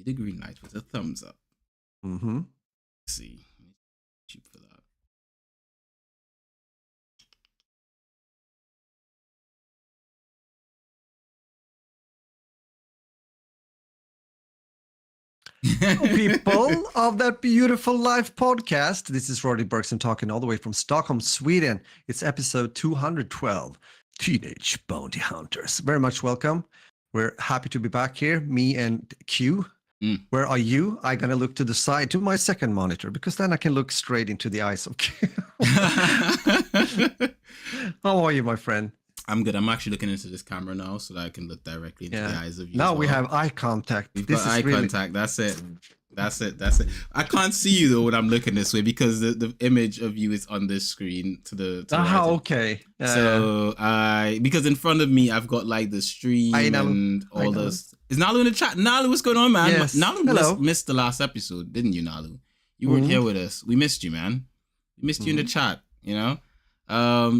me the green light with a thumbs up. Mm-hmm. Let's see. Cheap for that. Hello, people of that beautiful life podcast. This is Roddy Bergson talking all the way from Stockholm, Sweden. It's episode 212, Teenage Bounty Hunters. Very much welcome. We're happy to be back here, me and Q. Where are you? I'm going to look to the side, to my second monitor, because then I can look straight into the eyes of Q. How are you, my friend? I'm good. I'm actually looking into this camera now so that I can look directly into the eyes of you. Now we have eye contact. We've got eye contact. That's it. That's it. I can't see you though when I'm looking this way because the image of you is on this screen to the right. Okay. So because in front of me I've got like the stream and all this. Is Nalu in the chat? Nalu, what's going on, man? Yes. Nalu missed the last episode, didn't you, Nalu? You weren't here with us. We missed you, man. We missed you in the chat, you know?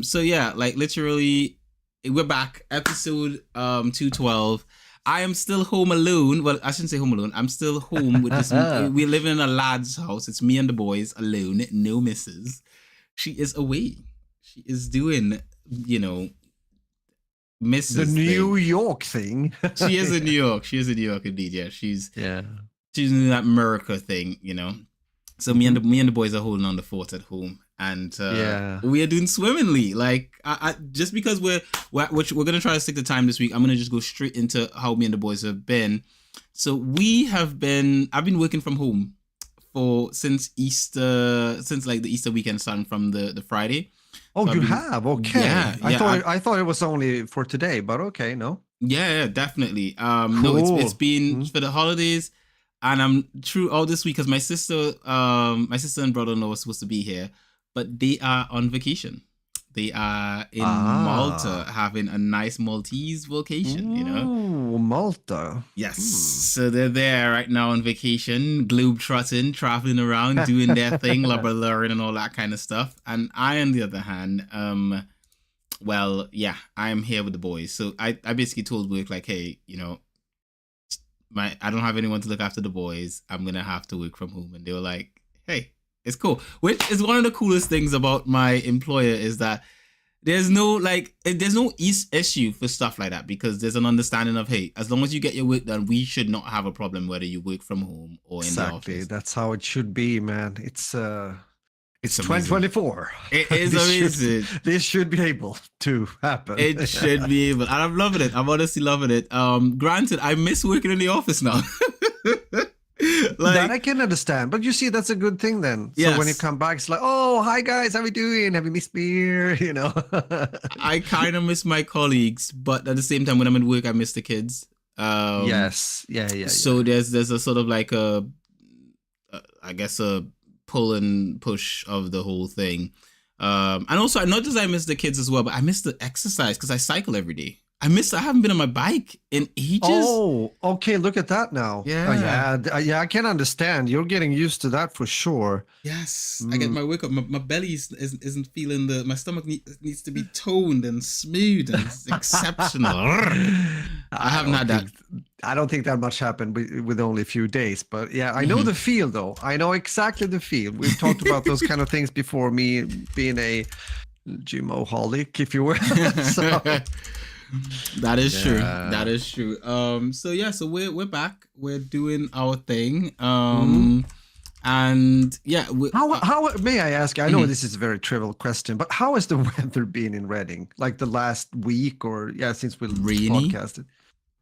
So yeah, like literally we're back, episode 212. I am still home alone. Well, I shouldn't say home alone. I'm still home with this. We're living in a lad's house. It's me and the boys alone. No missus. She is away. She is doing, you know, Mrs. The New York thing. She is in New York. She is in New York indeed. Yeah, she's doing that America thing, you know. So me and the boys are holding on the fort at home. And we are doing swimmingly. Like I just because we're gonna try to stick to time this week, I'm gonna just go straight into how me and the boys have been. So I've been working from home since like the Easter weekend, starting from the Friday. Oh, so you have? Okay. Yeah, I thought it was only for today, but okay, no. Yeah, definitely. Cool. No, it's been for the holidays, and I'm through all this week because my sister and brother-in-law were supposed to be here. But they are on vacation. They are in Malta having a nice Maltese vacation, you know? Malta. Yes. So they're there right now on vacation, globe-trotting, traveling around, doing their thing, learning and all that kind of stuff. And I, on the other hand, I'm here with the boys. So I basically told work, like, hey, you know, I don't have anyone to look after the boys. I'm going to have to work from home. And they were like, hey, it's cool, which is one of the coolest things about my employer is that there's no issue for stuff like that because there's an understanding of, hey, as long as you get your work done, we should not have a problem whether you work from home or in the office. Exactly, that's how it should be, man. It's 2024. It is amazing. This should be able to happen. It should be able, and I'm loving it. I'm honestly loving it. Granted, I miss working in the office now. Like, that I can understand, but you see, that's a good thing then. So when you come back, it's like, oh, hi guys, how we doing? Have you missed me here? You know, I kind of miss my colleagues, but at the same time, when I'm at work, I miss the kids. Yes, yeah. So there's a sort of like a pull and push of the whole thing, and also not just I miss the kids as well, but I miss the exercise because I cycle every day. I haven't been on my bike in ages. Oh, okay. Look at that now. Yeah. I can understand. You're getting used to that for sure. Yes. I get my work up. My belly isn't feeling my stomach needs to be toned and smooth and exceptional. I haven't had that. I don't think that much happened with only a few days, but yeah, I know the feel though. I know exactly the feel. We've talked about those kind of things before, me being a gym-oholic, if you will. So. That is true. That is true. So we're back. We're doing our thing. And yeah. How may I ask? I know this is a very trivial question, but how has the weather been in Reading? Like the last week or since we podcasted.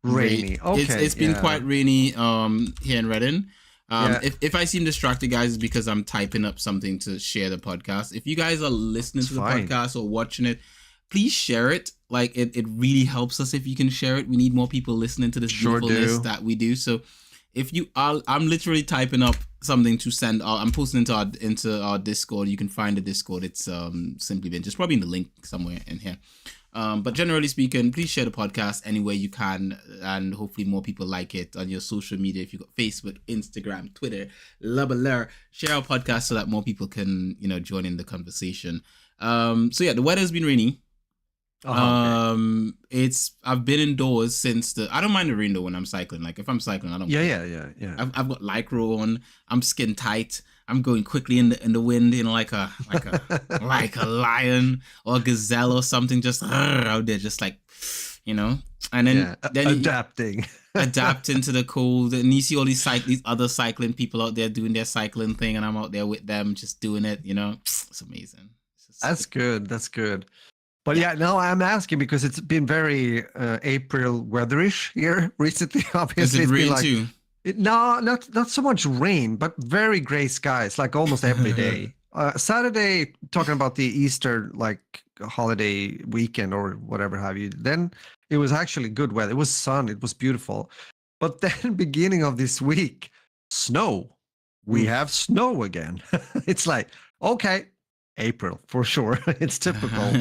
Rainy. Okay. It's been quite rainy here in Reading. If I seem distracted, guys, it's because I'm typing up something to share the podcast. If you guys are listening to the podcast or watching it, please share it. Like it really helps us if you can share it. We need more people listening to this beautifulness that we do. So if you are, I'm literally typing up something to send out. I'm posting into our Discord. You can find the Discord. It's simply Binge. It's probably in the link somewhere in here. But generally speaking, please share the podcast anywhere you can, and hopefully more people like it on your social media. If you've got Facebook, Instagram, Twitter, share our podcast so that more people can, join in the conversation. So yeah, the weather's been rainy. I've been indoors since I don't mind the rain though when I'm cycling. Like if I'm cycling, I don't care. Yeah. I've got Lycra on. I'm skin tight. I'm going quickly in the wind, like a lion or a gazelle or something, just out there, just like, and then adapting. Adapt into the cold, and you see all these other cycling people out there doing their cycling thing, and I'm out there with them just doing it. It's amazing. That's good. But yeah, now I'm asking because it's been very April weatherish here recently. Obviously, it's been rain too. No, not so much rain, but very gray skies, like almost every day. Saturday, talking about the Easter holiday weekend or whatever have you, then it was actually good weather. It was sun. It was beautiful. But then beginning of this week, snow. We have snow again. It's like, okay, April for sure. It's typical.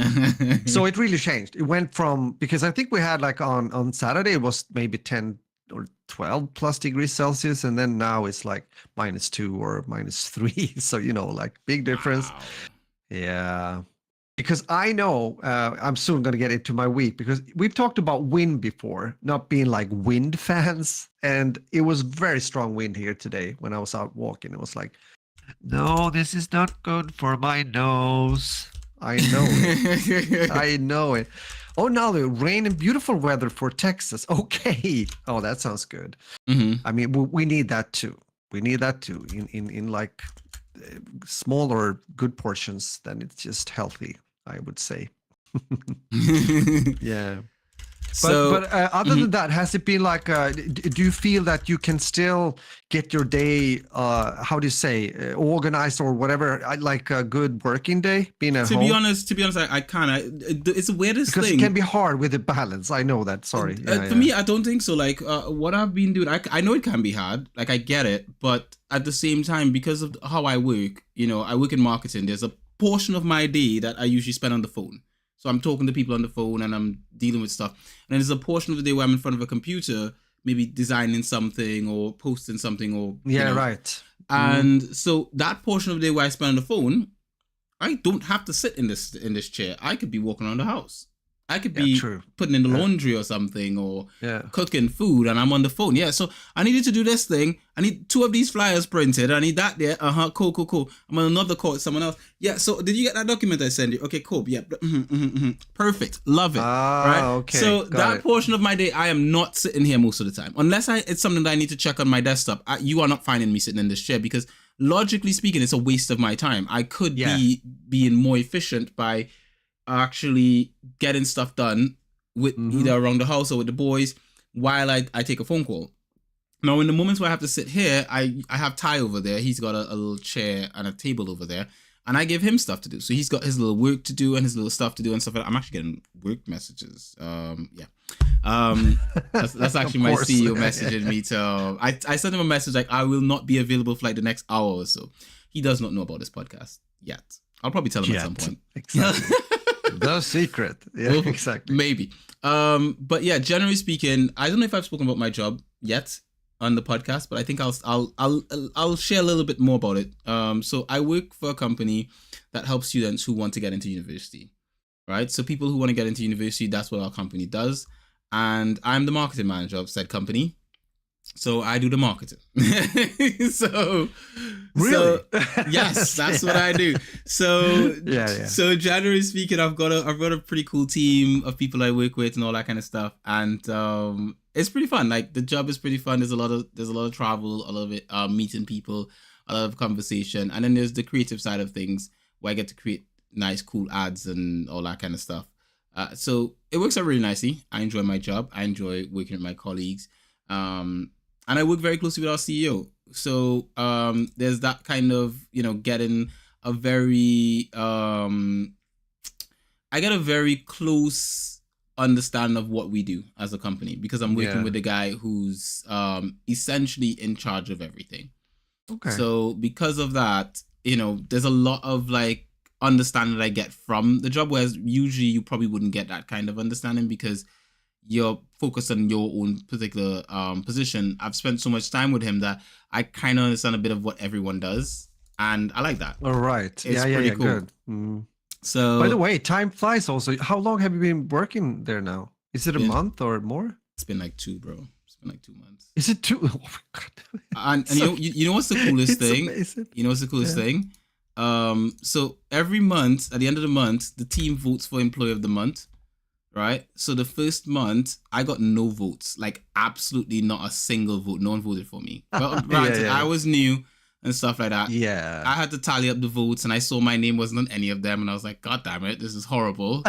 So it really changed. It went from, because I think we had on Saturday, it was maybe 10 or 12 plus degrees Celsius. And then now it's like -2 or -3. So, big difference. Wow. Yeah. Because I know I'm soon going to get into my week, because we've talked about wind before, not being like wind fans. And it was very strong wind here today when I was out walking. It was like, no, this is not good for my nose. I know it. I know it. Oh, now the rain and beautiful weather for Texas. Okay. Oh, that sounds good. Mm-hmm. I mean, we need that too. We need that too in like smaller good portions. Then it's just healthy, I would say. Yeah. But other than that, has it been like, do you feel that you can still get your day, how do you say, organized or whatever, like a good working day, being at home? To be honest, I kind of, it's the weirdest thing. Because it can be hard with the balance. I know that, sorry. For me, I don't think so. Like what I've been doing, I know it can be hard, like I get it, but at the same time, because of how I work, I work in marketing, there's a portion of my day that I usually spend on the phone. So I'm talking to people on the phone and I'm dealing with stuff. And then there's a portion of the day where I'm in front of a computer, maybe designing something or posting something or... right. And so that portion of the day where I spend on the phone, I don't have to sit in this chair. I could be walking around the house. I could be putting in the laundry or something or cooking food and I'm on the phone. Yeah, so I needed to do this thing. I need 2 of these flyers printed. I need that there. Cool. I'm on another call with someone else. Yeah, so did you get that document I sent you? Okay, cool. Yeah, perfect. Love it. Right? Okay. So that portion of my day, I am not sitting here most of the time. Unless it's something that I need to check on my desktop. You are not finding me sitting in this chair because logically speaking, it's a waste of my time. I could be being more efficient by actually getting stuff done with either around the house or with the boys while I take a phone call. Now, in the moments where I have to sit here, I have Ty over there. He's got a little chair and a table over there, and I give him stuff to do. So he's got his little work to do and his little stuff to do and stuff like that. I'm actually getting work messages. That's actually my CEO messaging me to. I sent him a message like, I will not be available for like the next hour or so. He does not know about this podcast yet. I'll probably tell him at some point. Exactly. The secret. Yeah, exactly. Maybe. But yeah, generally speaking, I don't know if I've spoken about my job yet on the podcast, but I think I'll share a little bit more about it. So I work for a company that helps students who want to get into university, right? So people who want to get into university, that's what our company does. And I'm the marketing manager of said company. So I do the marketing. Really? Yes, that's what I do. So So generally speaking, I've got a pretty cool team of people I work with and all that kind of stuff. And it's pretty fun. Like the job is pretty fun. There's a lot of travel, a lot of it meeting people, a lot of conversation, and then there's the creative side of things where I get to create nice, cool ads and all that kind of stuff. So it works out really nicely. I enjoy my job. I enjoy working with my colleagues. And I work very closely with our CEO. So there's that kind of, getting a very, I get a very close understanding of what we do as a company because I'm working with a guy who's essentially in charge of everything. Okay. So because of that, there's a lot of like understanding that I get from the job, whereas usually you probably wouldn't get that kind of understanding because you're focused on your own particular position. I've spent so much time with him that I kind of understand a bit of what everyone does, and I like that. All right. It's pretty cool. Good. Mm. So, by the way, time flies also. How long have you been working there now? Is it a month or more? It's been like 2, bro. It's been like 2 months. Is it 2? Oh my God. And you know what's the coolest thing? Amazing. You know what's the coolest thing? So every month, at the end of the month, the team votes for Employee of the Month, right? So the first month, I got no votes, like absolutely not a single vote. No one voted for me. Well, granted, I was new and stuff like that. Yeah. I had to tally up the votes, and I saw my name wasn't on any of them, and I was like, God damn it, this is horrible.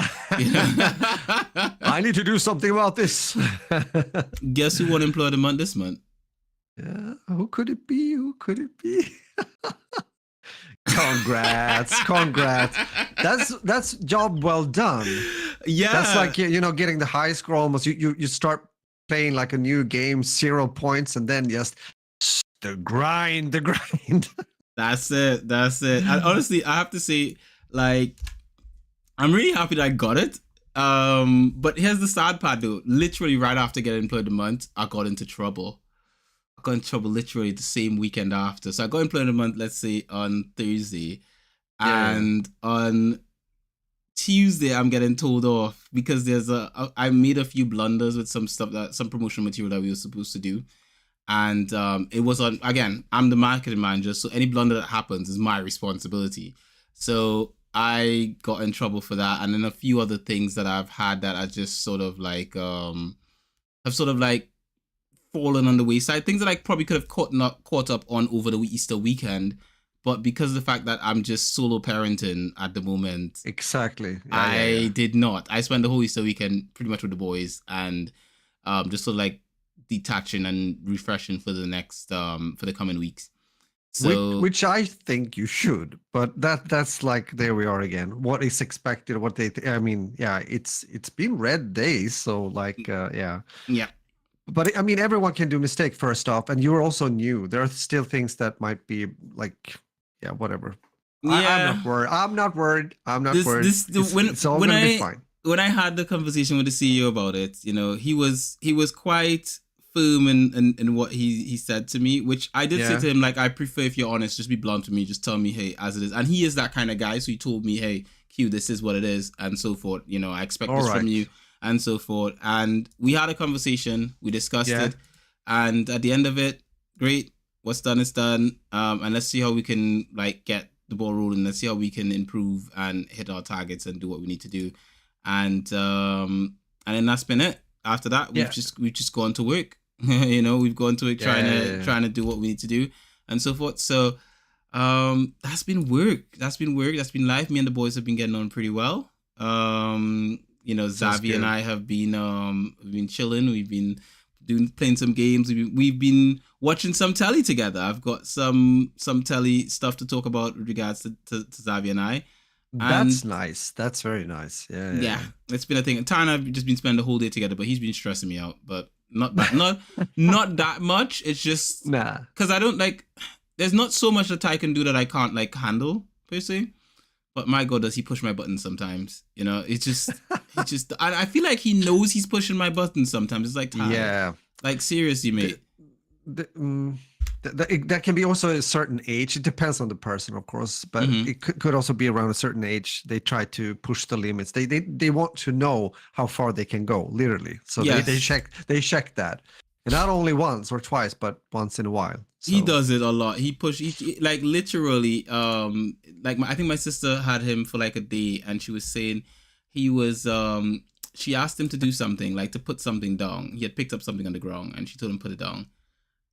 I need to do something about this. Guess who won Employee of the Month this month? Yeah, who could it be? Who could it be? Congrats. That's job well done. Yeah, that's like, getting the high score almost. You start playing like a new game, 0 points, and then just the grind. That's it. And honestly, I have to say, like, I'm really happy that I got it. But here's the sad part though. Literally right after getting Employee of the Month, I got into trouble. Literally the same weekend after. So I got Employee of the Month, let's say on Thursday. And on Tuesday, I'm getting told off because I made a few blunders with some promotional material that we were supposed to do. And it was again, I'm the marketing manager. So any blunder that happens is my responsibility. So I got in trouble for that. And then a few other things that I've had that are just sort of like, have sort of like fallen on the wayside. Things that I probably could have caught up on over the Easter weekend. But because of the fact that I'm just solo parenting at the moment. Exactly. I did not. I spent the whole Easter weekend pretty much with the boys and just sort of like detaching and refreshing for the next, for the coming weeks. So, which I think you should, but that's like, there we are again. What is expected? What it's been red days, so like yeah. But I mean, everyone can do mistake first off, and you're also new. There are still things that might be like, whatever. Yeah, I'm not worried. It's all gonna be fine. When I had the conversation with the CEO about it, he was quite firm in what he said to me, which I did say to him, like, I prefer if you're honest, just be blunt with me, just tell me, hey, as it is. And he is that kind of guy, so he told me, hey, Q, this is what it is, and so forth. I expect this from you, and so forth. And we had a conversation, we discussed it, and at the end of it, great, what's done is done, and let's see how we can like get the ball rolling. Let's see how we can improve and hit our targets and do what we need to do. And then that's been it. After that, we've just gone to work. We've gone to it trying to do what we need to do and so forth. So that's been work. That's been life. Me and the boys have been getting on pretty well. Xavi and I have been chilling. We've been playing some games. We've been watching some Tele together. I've got some Tele stuff to talk about with regards to Xavi and I. That's nice. That's very nice. Yeah. It's been a thing. Ty and I've just been spending the whole day together, but he's been stressing me out. But not that much. It's just because I don't like. There's not so much that Ty can do that I can't like handle per se. But my God, does he push my buttons sometimes? It's just I feel like he knows he's pushing my buttons sometimes. It's like, Ty, like seriously, mate. That can be also a certain age. It depends on the person, of course, but it could also be around a certain age. They try to push the limits. They want to know how far they can go, literally. So they check that, and not only once or twice, but once in a while. So. He does it a lot. He like literally. I think my sister had him for like a day, and she was saying he was. She asked him to do something, like to put something down. He had picked up something on the ground, and she told him to put it down.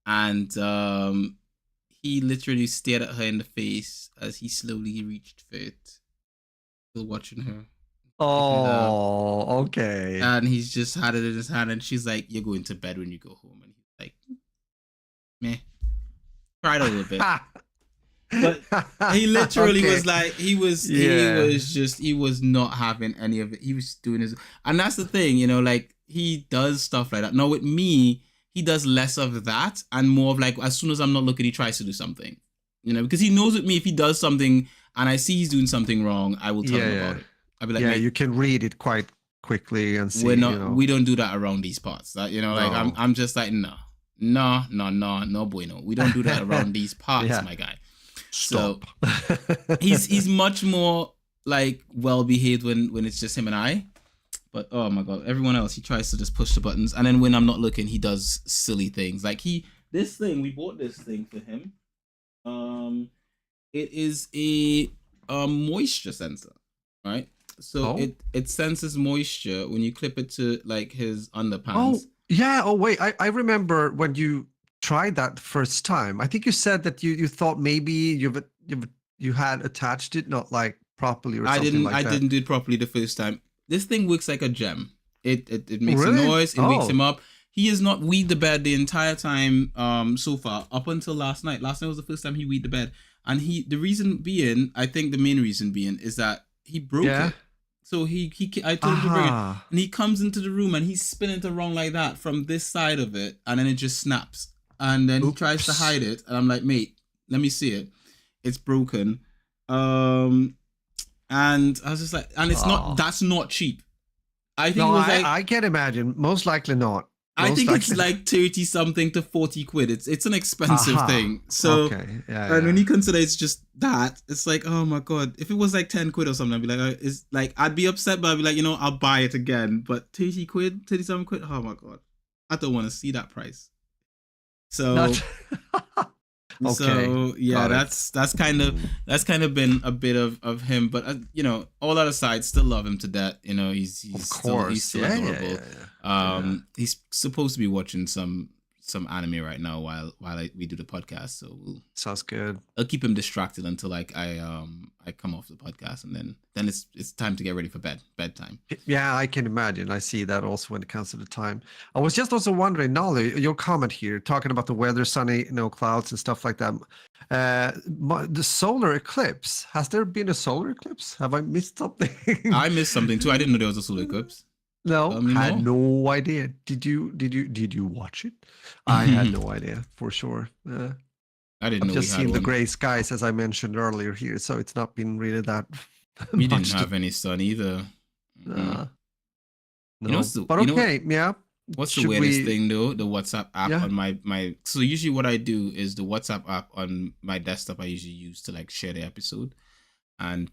And he literally stared at her in the face as he slowly reached for it, still watching her. Oh, okay. And he's just had it in his hand, and she's like, "You're going to bed when you go home." And he's like, "Meh." Cried a little bit. But he literally was like, he was not having any of it. He was doing his, and that's the thing, like he does stuff like that. Now with me, he does less of that and more of like, as soon as I'm not looking, he tries to do something, because he knows with me, if he does something and I see he's doing something wrong, I will tell him about it. I'll be like, you can read it quite quickly and see. We don't do that around these parts. Like, like I'm just like, no, bueno. We don't do that around these parts, my guy. Stop. So he's much more like well behaved when it's just him and I. But oh my god, everyone else, he tries to just push the buttons, and then when I'm not looking, he does silly things. Like we bought this thing for him. It is a moisture sensor, right? So it senses moisture when you clip it to like his underpants. Oh yeah. Oh wait, I remember when you tried that the first time. I think you said that you thought maybe you had attached it not like properly or something like that. I didn't do it properly the first time. This thing works like a gem. It makes a noise. It wakes him up. He has not weed the bed the entire time so far up until last night. Last night was the first time he weed the bed, and the reason being, I think the main reason being is that he broke it. So I told him to bring it, and he comes into the room and he's spinning it around like that from this side of it, and then it just snaps, and then he tries to hide it, and I'm like, mate, let me see it. It's broken. And I was just like, and it's not. That's not cheap. I think I can imagine. Most likely not. I think it's like 30 something to 40 quid. It's an expensive thing. So and when you consider it's just that, it's like, oh my god. If it was like 10 quid or something, I'd be like, it's like I'd be upset, but I'd be like, I'll buy it again. But 30 quid, 37 quid, oh my god. I don't want to see that price. So So yeah, that's kind of been a bit of him, but all that aside, still love him to death. He's still adorable. He's supposed to be watching some anime right now while we do the podcast, so sounds good. I'll keep him distracted until I come off the podcast, and then it's time to get ready for bedtime. Yeah, I can imagine. I see that also when it comes to the time. I was just also wondering, Nolly, your comment here talking about the weather, sunny, no clouds and stuff like that. The solar eclipse. Has there been a solar eclipse? Have I missed something? I missed something too. I didn't know there was a solar eclipse. No, had no idea. Did you watch it? I had no idea for sure. I didn't know. I've just seen the gray skies as I mentioned earlier here, so it's not been really that. We didn't have any sun either. No, but okay, yeah. What's the weirdest thing though? The WhatsApp app on my. So usually what I do is the WhatsApp app on my desktop I usually use to like share the episode, and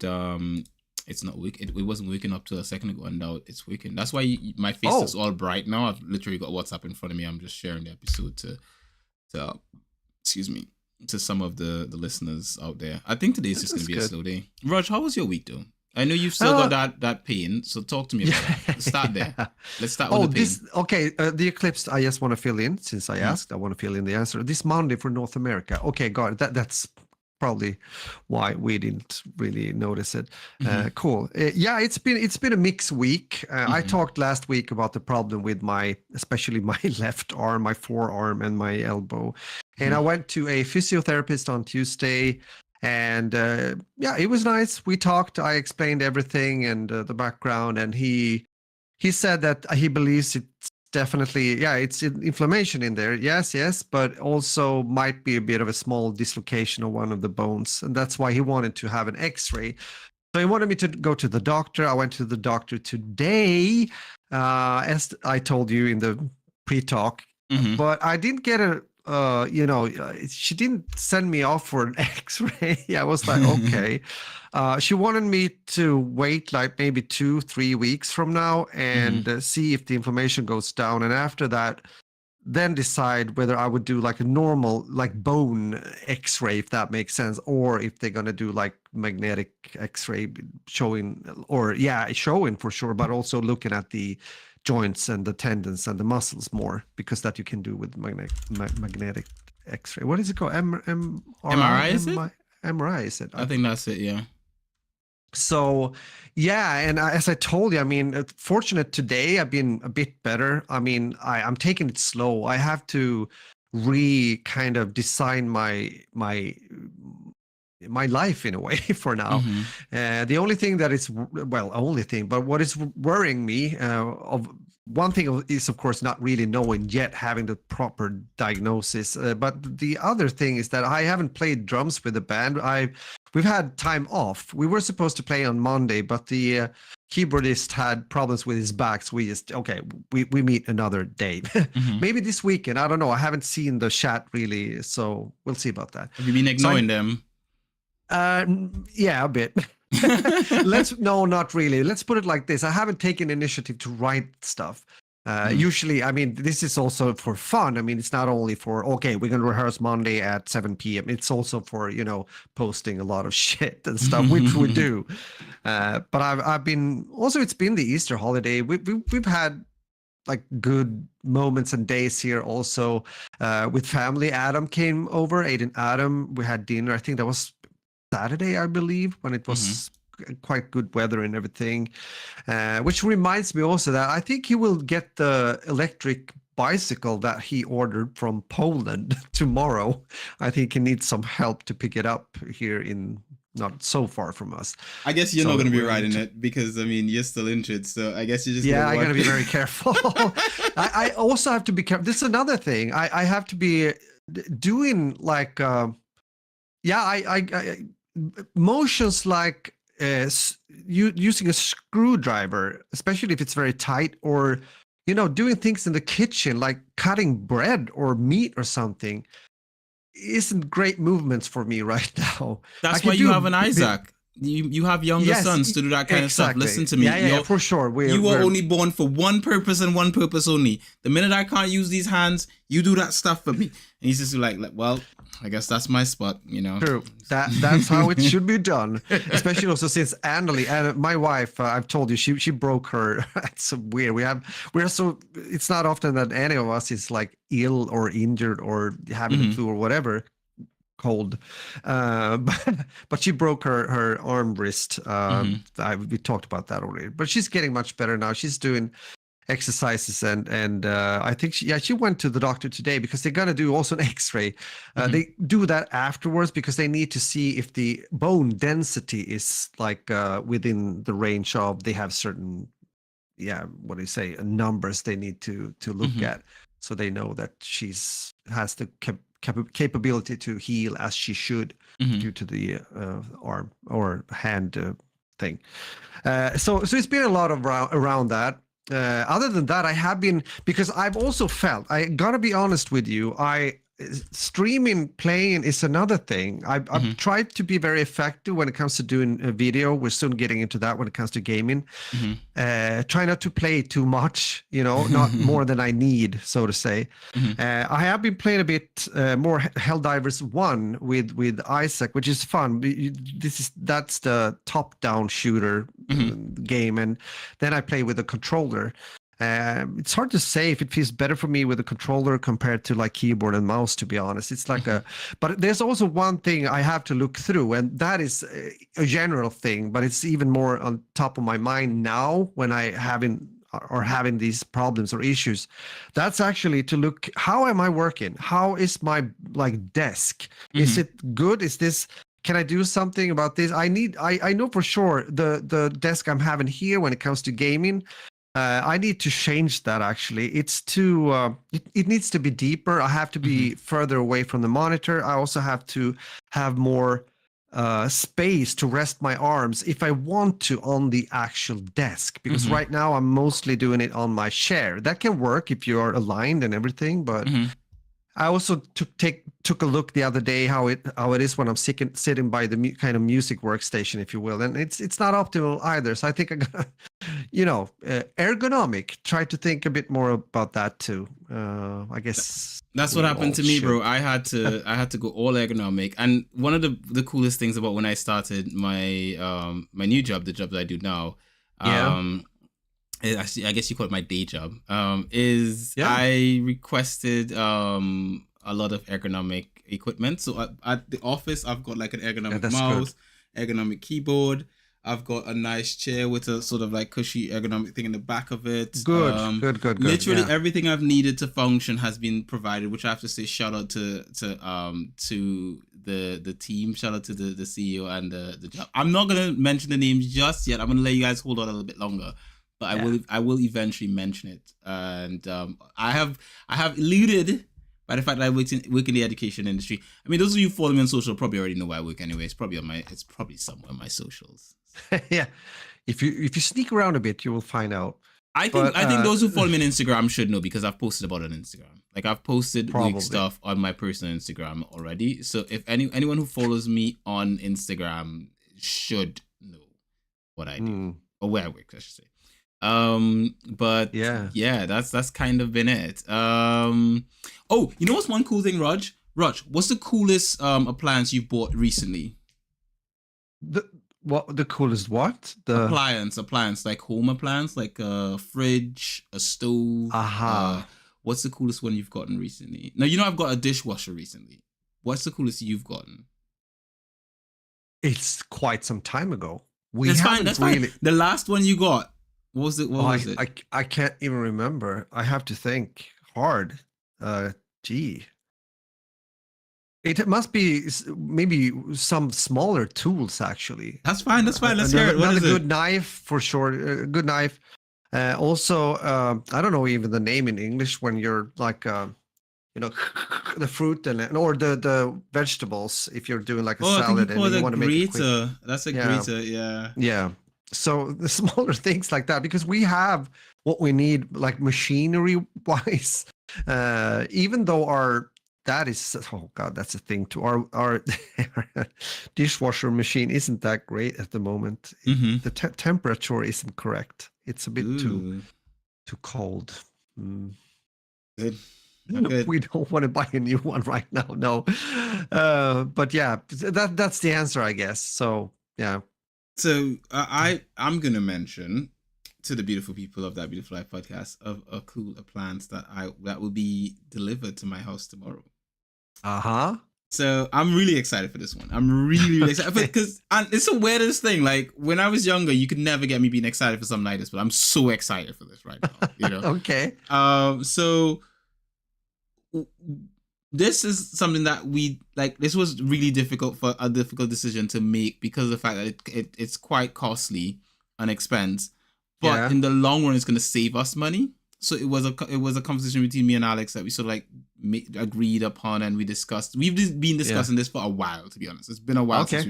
it's not working. It wasn't waking up till a second ago, and now it's waking. That's why my face is all bright now. I've literally got WhatsApp in front of me. I'm just sharing the episode to excuse me, to some of the listeners out there. I think today is just going to be a slow day. Raj, how was your week though? I know you've still got that pain, so talk to me about that. Let's start there. Let's start with the pain. The eclipse, I just want to fill in, since I asked, I want to fill in the answer. This Monday for North America. Okay, got it. That's probably why we didn't really notice it. Cool. Yeah, it's been a mixed week. I talked last week about the problem with especially my left arm, my forearm, and my elbow. And I went to a physiotherapist on Tuesday, and it was nice. We talked. I explained everything and the background, and he said that he believes it's definitely, it's inflammation in there. Yes, but also might be a bit of a small dislocation of one of the bones, and that's why he wanted to have an X-ray. So he wanted me to go to the doctor. I went to the doctor today, as I told you in the pre-talk, but I didn't get she didn't send me off for an X-ray. I was like, okay. She wanted me to wait like maybe 2-3 weeks from now and see if the inflammation goes down. And after that, then decide whether I would do like a normal, like bone X-ray, if that makes sense, or if they're going to do like magnetic X-ray showing for sure, but also looking at the joints and the tendons and the muscles more, because that you can do with magnetic X-ray. What is it called? MRI, is it? MRI, is it? I think that's it, yeah. So, and as I told you, I mean, fortunate today, I've been a bit better. I mean, I'm taking it slow. I have to kind of design my life in a way for now. The only thing that is, but what is worrying me, one thing is of course not really knowing yet, having the proper diagnosis. But the other thing is that I haven't played drums with the band. We've had time off. We were supposed to play on Monday, but the keyboardist had problems with his back, so we meet another day. Maybe this weekend. I don't know. I haven't seen the chat really, so we'll see about that. Have you been ignoring them? Yeah, a bit. No, not really. Let's put it like this. I haven't taken initiative to write stuff. Usually, I mean, this is also for fun. I mean, it's not only for, okay, we're going to rehearse Monday at 7 p.m. It's also for, posting a lot of shit and stuff, which we do. But I've been, also it's been the Easter holiday. We've had like good moments and days here also with family. Adam came over, Aiden Adam. We had dinner. I think that was Saturday, I believe, when it was quite good weather and everything. Which reminds me also that I think he will get the electric bicycle that he ordered from Poland tomorrow. I think he needs some help to pick it up here in not so far from us. I guess you're not going to be riding it because, I mean, you're still injured. So I guess you're just I got to be very careful. I also have to be careful. This is another thing. I have to be doing like, motions like using a screwdriver, especially if it's very tight, or, doing things in the kitchen, like cutting bread or meat or something. Isn't great movements for me right now. That's why you have an Isaac. You have younger sons to do that kind of stuff. Listen to me. Yeah, for sure. You were only born for one purpose and one purpose only. The minute I can't use these hands, you do that stuff for me. And he's just like, well, I guess that's my spot, True. That's how it should be done. Especially also since Anneli, and my wife, I've told you, she broke her. It's so weird. It's not often that any of us is like ill or injured or having a flu or whatever. Cold, but she broke her arm wrist. We talked about that already, but she's getting much better now. She's doing exercises and I think she went to the doctor today because they're gonna do also an X-ray. They do that afterwards because they need to see if the bone density is like within the range of, they have certain numbers they need to look at, so they know that has the capability to heal as she should due to the arm or hand thing. So it's been a lot of around that. Other than that, I have been, because I've also felt, I gotta be honest with you, streaming playing is another thing. I've tried to be very effective when it comes to doing a video. We're soon getting into that when it comes to gaming. Try not to play too much, not more than I need, so to say. I have been playing a bit more Helldivers 1 with Isaac, which is fun. That's the top-down shooter game, and then I play with a controller. It's hard to say if it feels better for me with a controller compared to like keyboard and mouse, to be honest. It's like but there's also one thing I have to look through, and that is a general thing, but it's even more on top of my mind now when I having these problems or issues. That's actually to look, how am I working? How is my like desk? Is it good? Can I do something about this? I know for sure the desk I'm having here when it comes to gaming, I need to change that actually. It's too, it needs to be deeper. I have to be further away from the monitor. I also have to have more space to rest my arms if I want to on the actual desk, because right now I'm mostly doing it on my chair. That can work if you are aligned and everything, but I also took a look the other day how it is when I'm sitting by the kind of music workstation, if you will, and it's not optimal either. So I think I gotta, ergonomic. Try to think a bit more about that too. I guess that's what happened to me, bro. I had to go all ergonomic, and one of the coolest things about when I started my my new job, the job that I do now, actually, I guess you call it my day job, I requested a lot of ergonomic equipment. So at the office, I've got like an ergonomic mouse, ergonomic keyboard. I've got a nice chair with a sort of like cushy ergonomic thing in the back of it. Good. Literally everything I've needed to function has been provided, which I have to say shout out to the team, shout out to the CEO and the job. I'm not gonna mention the names just yet. I'm gonna let you guys hold on a little bit longer. But I will eventually mention it, and I have alluded by the fact that I work in the education industry. I mean, those of you who follow me on social probably already know where I work anyway. It's probably somewhere on my socials. Yeah, if you sneak around a bit, you will find out. I think those who follow me on Instagram should know, because I've posted about it on Instagram. Like I've posted week stuff on my personal Instagram already. So if anyone who follows me on Instagram should know. what I do or where I work, I should say. But yeah, that's kind of been it. Oh, you know what's one cool thing, Raj? Raj, what's the coolest appliance you've bought recently? The coolest what? The appliance like home appliance, like a fridge, a stove. What's the coolest one you've gotten recently? Now, you know I've got a dishwasher recently. What's the coolest you've gotten? It's quite some time ago. That's fine. The last one you got, what was it? What was it? I can't even remember. I have to think hard. Gee. It must be maybe some smaller tools, actually. That's fine. Let's hear it. What is it? Another good knife, for sure. Good knife. Also, I don't know even the name in English when you're like, the fruit or the vegetables. If you're doing like a salad and you want to make it quick. That's a grater, yeah. Yeah. So the smaller things like that, because we have what we need, like machinery-wise. Even though that's a thing too. Our dishwasher machine isn't that great at the moment. The temperature isn't correct. It's a bit too cold. Good. We don't want to buy a new one right now. No. But yeah, that's the answer, I guess. So yeah. So I'm gonna mention to the beautiful people of That Beautiful Life podcast of a cool appliance that will be delivered to my house tomorrow. So I'm really excited for this one. I'm really excited because it's the weirdest thing. Like when I was younger, you could never get me being excited for something like this, but I'm so excited for this right now. You know. Okay. So this is something that we like. This was really difficult decision to make because of the fact that it's quite costly, an expense, but in the long run, it's going to save us money. So it was a conversation between me and Alex that we sort of like agreed upon, and we discussed. We've been discussing this for a while, to be honest. It's been a while since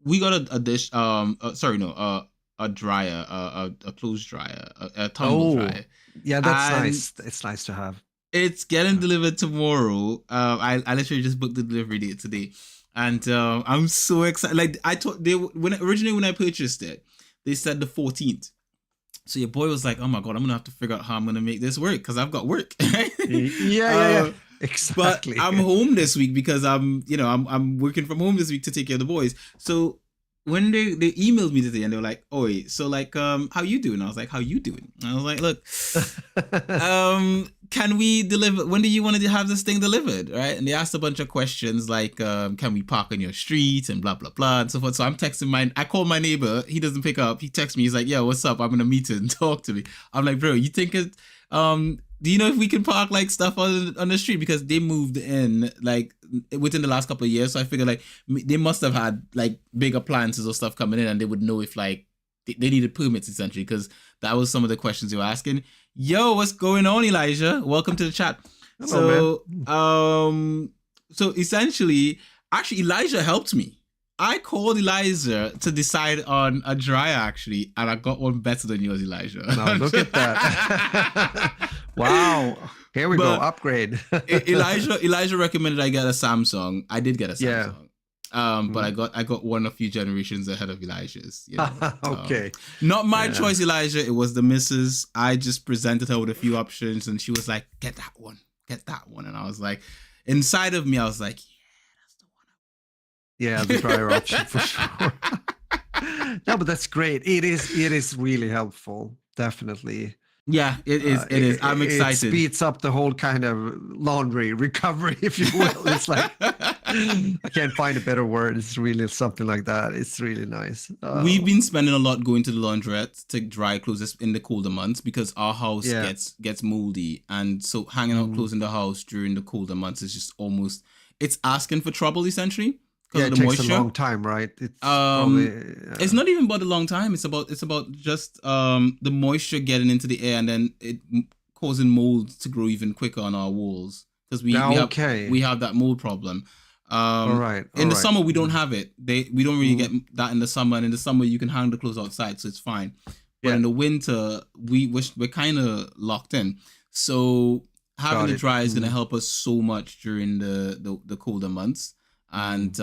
we got a dish. A dryer, a clothes dryer, a tumble dryer. Yeah, that's nice. It's nice to have. It's getting delivered tomorrow. I literally just booked the delivery date today, and I'm so excited. Like I thought when I purchased it, they said the 14th. So your boy was like, "Oh my god, I'm gonna have to figure out how I'm gonna make this work because I've got work." Yeah, exactly. But I'm home this week because I'm working from home this week to take care of the boys. So when they emailed me today and they were like, "Oh, so like, how you doing?" I was like, "How you doing?" And I was like, "Look, can we deliver? When do you want to have this thing delivered?" Right? And they asked a bunch of questions like, "Can we park on your street?" and blah blah blah and so forth. So I'm texting I called my neighbor. He doesn't pick up. He texts me. He's like, "Yeah, what's up? I'm gonna meet and talk to me." I'm like, "Bro, you think it? Do you know if we can park like stuff on the street?" Because they moved in like within the last couple of years. So I figured like they must have had like big appliances or stuff coming in, and they would know if like they needed permits essentially, because that was some of the questions they were asking. Yo, what's going on, Elijah? Welcome to the chat. Hello, man. So essentially, actually, Elijah helped me. I called Elijah to decide on a dryer actually, and I got one better than yours, Elijah. Now look at that. Wow. Here we go. Upgrade. Elijah recommended I get a Samsung. I did get a Samsung. But I got one a few generations ahead of Elijah's. You know? Okay. Not my choice, Elijah. It was the missus. I just presented her with a few options, and she was like, "Get that one. Get that one." And I was like, inside of me, I was like, "Yeah, that's the one." Yeah, the dryer option for sure. No, but that's great. It is really helpful. Definitely. Yeah, it is. It is. I'm excited. It speeds up the whole kind of laundry recovery, if you will. It's like, I can't find a better word. It's really something like that. It's really nice. We've been spending a lot going to the laundrette to dry clothes in the colder months because our house gets moldy. And so hanging out clothes in the house during the colder months is just almost, it's asking for trouble essentially. Yeah, it takes a long time, right? It's probably, it's not even about a long time. It's about just the moisture getting into the air and then it causing mold to grow even quicker on our walls because we have that mold problem. All right. In the summer we don't have it. We don't really get that in the summer, and in the summer you can hang the clothes outside, so it's fine. But in the winter we're kind of locked in. So having the dryer is going to help us so much during the colder months. And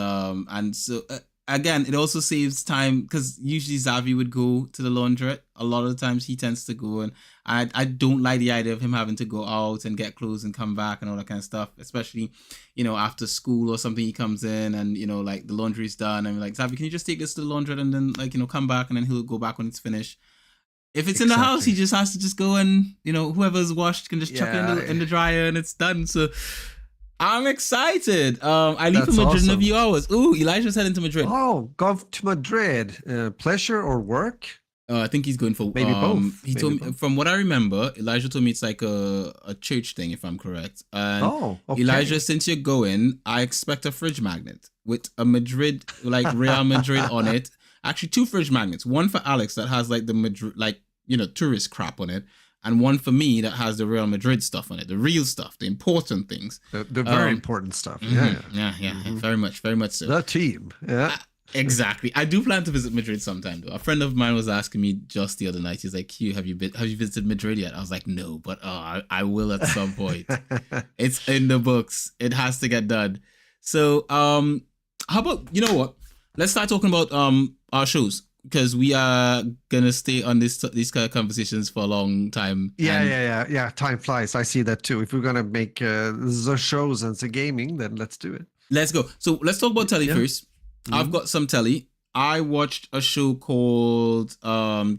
so again, it also saves time because usually Xavi would go to the laundrette. A lot of the times he tends to go, and I don't like the idea of him having to go out and get clothes and come back and all that kind of stuff, especially, after school or something. He comes in and, like the laundry's done, and I'm like, Xavi, can you just take this to the laundrette and then, like, come back, and then he'll go back when it's finished. If it's in the house, he just has to just go and, whoever's washed can just chuck it in the dryer and it's done. So I'm excited. I leave for Madrid in a few hours. Ooh, Elijah's heading to Madrid. Oh, go to Madrid. Pleasure or work? I think he's going for maybe both. He told me, from what I remember, Elijah told me it's like a church thing, if I'm correct. And okay. Elijah, since you're going, I expect a fridge magnet with a Madrid, like Real Madrid on it. Actually, 2 fridge magnets. One for Alex that has like the Madrid, like, tourist crap on it, and one for me that has the Real Madrid stuff on it, the real stuff, the important things, the very important stuff. Mm-hmm, yeah, very much so. The team, exactly. I do plan to visit Madrid sometime though. A friend of mine was asking me just the other night. He's like, "Q, have you visited Madrid yet?" I was like, "No, but I will at some point. It's in the books. It has to get done." So, how about, you know what? Let's start talking about our shows, because we are gonna stay on these kind of conversations for a long time. Yeah. Time flies. I see that too. If we're gonna make the shows and the gaming, then let's do it. Let's go. So let's talk about Tele first. Mm-hmm. I've got some Tele. I watched a show called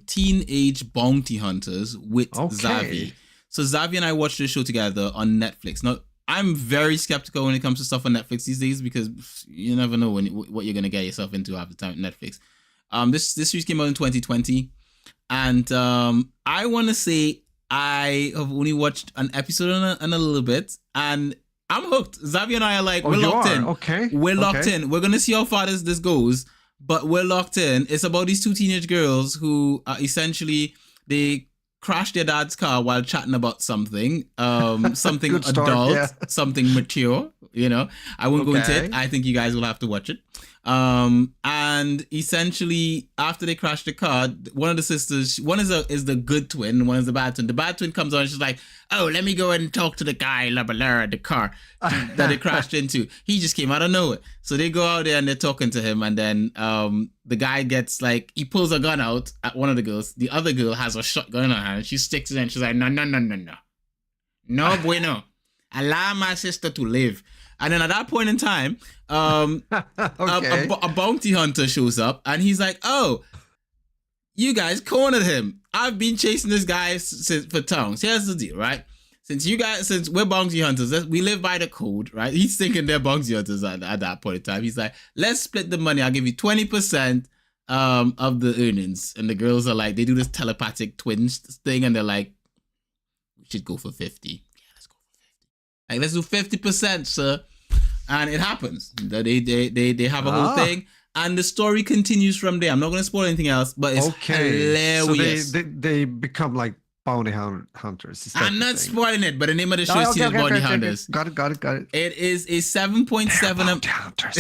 Teenage Bounty Hunters with Xavi. So Xavi and I watched this show together on Netflix. Now, I'm very skeptical when it comes to stuff on Netflix these days, because you never know what you're gonna get yourself into half the time at Netflix. This series came out in 2020, and I want to say I have only watched an episode and a little bit, and I'm hooked. Xavi and I are like, we're locked in. Okay. We're locked in. We're gonna see how far this goes, but we're locked in. It's about these 2 teenage girls who essentially they crash their dad's car while chatting about something, something adult, something mature. I won't go into it. I think you guys will have to watch it. And essentially, after they crash the car, one of the sisters, one is the good twin, one is the bad twin. The bad twin comes on and she's like, "Oh, let me go and talk to the guy, La Balera, at the car that they crashed into. He just came out of nowhere." So they go out there and they're talking to him, and then the guy gets like, he pulls a gun out at one of the girls. The other girl has a shotgun in her hand. She sticks it in. She's like, "No. No bueno. Allow my sister to live." And then at that point in time, a bounty hunter shows up, and he's like, "Oh, you guys cornered him. I've been chasing this guy for tongues. Here's the deal, right? Since we're bounty hunters, we live by the code, right?" He's thinking they're bounty hunters at that point in time. He's like, "Let's split the money. I'll give you 20% of the earnings." And the girls are like, they do this telepathic twins thing, and they're like, "We should go for 50. Yeah, let's go for 50. Like, let's do 50%, sir." And it happens. They have a whole thing, and the story continues from there. I'm not going to spoil anything else, but it's hilarious. So they become like bounty hunters. I'm not spoiling it, but the name of the show is Bounty Hunters. Got it. It is a 7.7. Bounty Hunters.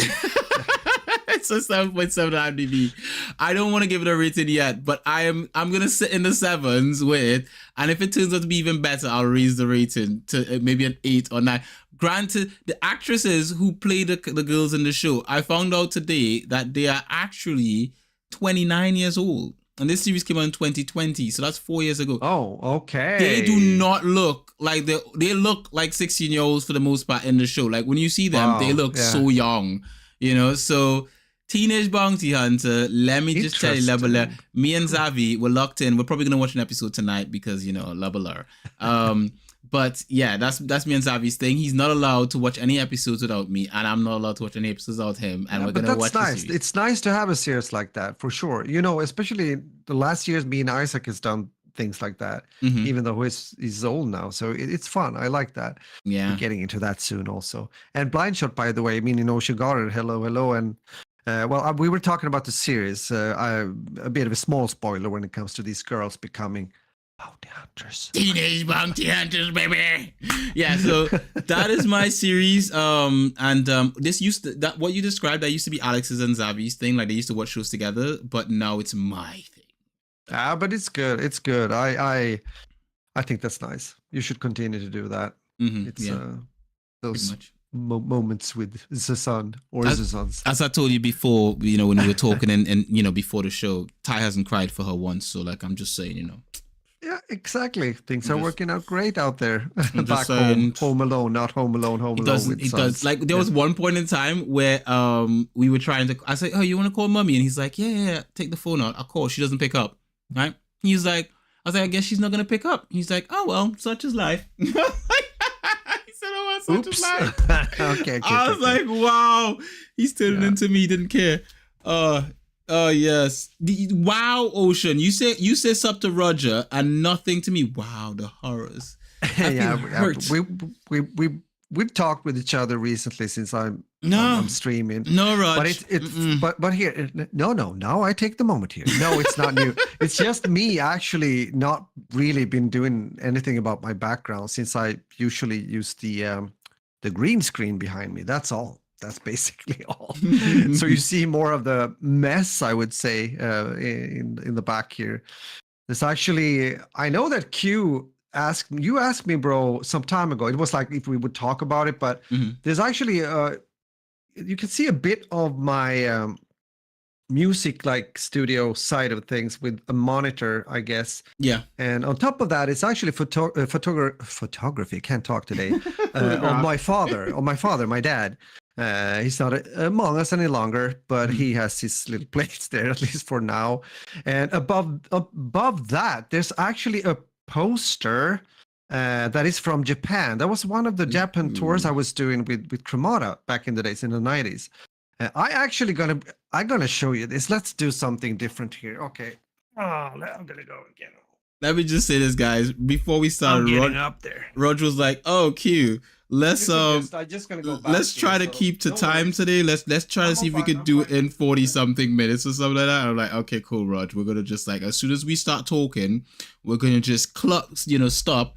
It's a 7.7 on IMDb. I don't want to give it a rating yet, but I'm gonna sit in the 7s with it, and if it turns out to be even better, I'll raise the rating to maybe an 8 or 9. Granted, the actresses who play the girls in the show, I found out today that they are actually 29 years old. And this series came out in 2020, so that's 4 years ago. Oh, okay. They do not look like they look like 16-year-olds for the most part in the show. Like when you see them, they look so young, So Teenage Bounty Hunter, let me just tell you, me and Xavi were locked in. We're probably gonna watch an episode tonight because Labalar. But yeah, that's me and Xavi's thing. He's not allowed to watch any episodes without me, and I'm not allowed to watch any episodes without him. And we're gonna watch the series. It's nice to have a series like that for sure. Especially the last years, me and Isaac has done things like that, even though he's old now. So it's fun. I like that. Yeah, we're getting into that soon also. And Blind Shot, by the way, Ocean Garden, hello, and. We were talking about the series. A bit of a small spoiler when it comes to these girls becoming bounty hunters. Teenage Bounty Hunters, baby. Yeah, so that is my series. This what you described, that used to be Alex's and Xavi's thing. Like they used to watch shows together, but now it's my thing. But it's good. It's good. I think that's nice. You should continue to do that. Mm-hmm. It's those moments with the son or the sons. As I told you before, when we were talking and before the show, Ty hasn't cried for her once. So like, I'm just saying, Yeah, exactly. Things are working out great out there. Back saying, home alone, not home alone, home alone with sons. Does. Like there was one point in time where we were trying to. I said, "Oh, you want to call mommy?" And he's like, "Yeah, take the phone out. I call. She doesn't pick up." Right? He's like, "I was like, I guess she's not gonna pick up." He's like, "Oh well, such is life." He said, "Oh, well, such is life." Okay. I was like, "Wow." He's turning into me. Didn't care. Oh yes. Wow, Ocean. You said something to Roger and nothing to me. Wow, the horrors. We've talked with each other recently since I'm streaming. No, Roger. But here, no. Now I take the moment here. No, it's not new. It's just me actually not really been doing anything about my background since I usually use the green screen behind me. That's all. That's basically all. So you see more of the mess, I would say, in the back here. There's actually, I know that you asked me, bro, some time ago. It was like if we would talk about it, but there's actually, you can see a bit of my music like studio side of things with a monitor, I guess. Yeah. And on top of that, it's actually photography. Can't talk today. Of my father, my dad. He's not among us any longer, but he has his little plates there, at least for now. And above that, there's actually a poster that is from Japan. That was one of the Japan tours I was doing with Cremata back in the days, in the 90s. I'm gonna show you this. Let's do something different here. Okay. Oh, I'm gonna go again. Let me just say this, guys. Before we started, up there. Roger was like, "Oh, Q. Let's just gonna go back let's try to keep to time today. Let's try to see if we could do it in 40 something minutes or something like that." I'm like, "Okay, cool, Rog. We're gonna just like as soon as we start talking, we're gonna just stop."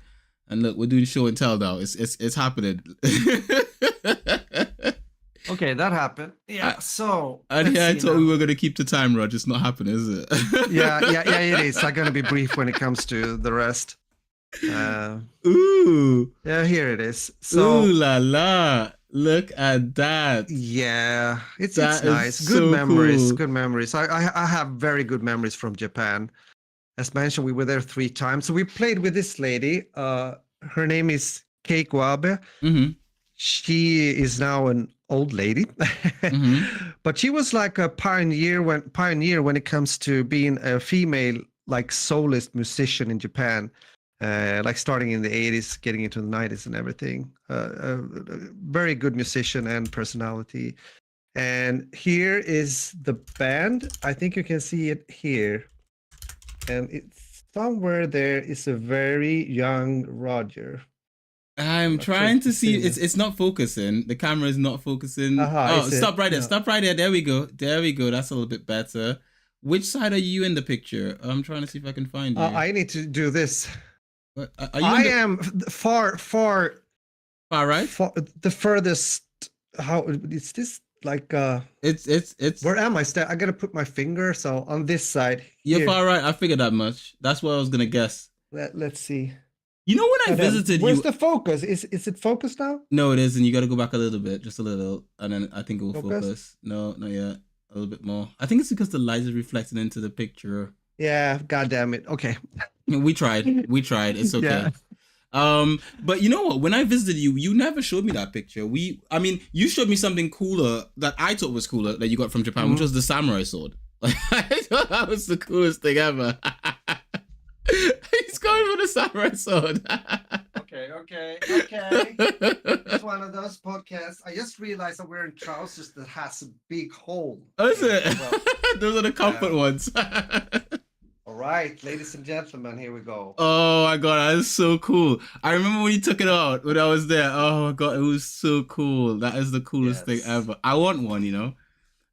And look, we're doing show and tell now. It's happening. Okay, that happened. Yeah. So and I thought we were gonna keep the time, Rog. It's not happening, is it? yeah, it is. I'm gonna be brief when it comes to the rest. Ooh. Yeah, here it is. So, ooh la la. Look at that. Yeah, it's nice. Good memories. Cool. Good memories. I have very good memories from Japan. As mentioned, we were there 3 times. So we played with this lady. Her name is Keiko Abe. Mm-hmm. She is now an old lady, but she was like a pioneer when it comes to being a female like soloist musician in Japan. Like starting in the 80s, getting into the 90s and everything. A very good musician and personality. And here is the band. I think you can see it here. And it's somewhere there is a very young Roger. I'm trying to see. It's not focusing. The camera is not focusing. Stop right there. No. Stop right there. There we go. That's a little bit better. Which side are you in the picture? I'm trying to see if I can find you. I need to do this. I am far right. The furthest. How is this? Like it's. Where am I? I gotta put my finger. So on this side. You're here. Far right. I figured that much. That's what I was gonna guess. Let's see. You know when I visited you. Where's the focus? Is it focused now? No, it isn't. You got to go back a little bit, just a little, and then I think it will focus. No, not yet. A little bit more. I think it's because the light is reflecting into the picture. Yeah, god damn it. Okay. We tried. It's okay. Yeah. But you know what? When I visited you, you never showed me that picture. You showed me something cooler that I thought was cooler that you got from Japan, which was the samurai sword. I thought that was the coolest thing ever. He's going for the samurai sword. Okay. It's one of those podcasts. I just realized I'm wearing trousers that has a big hole. Oh, is it? Those are the comfort ones. All right, ladies and gentlemen, here we go. Oh my god, that is so cool. I remember when you took it out when I was there. Oh my god, it was so cool. That is the coolest thing ever. I want one,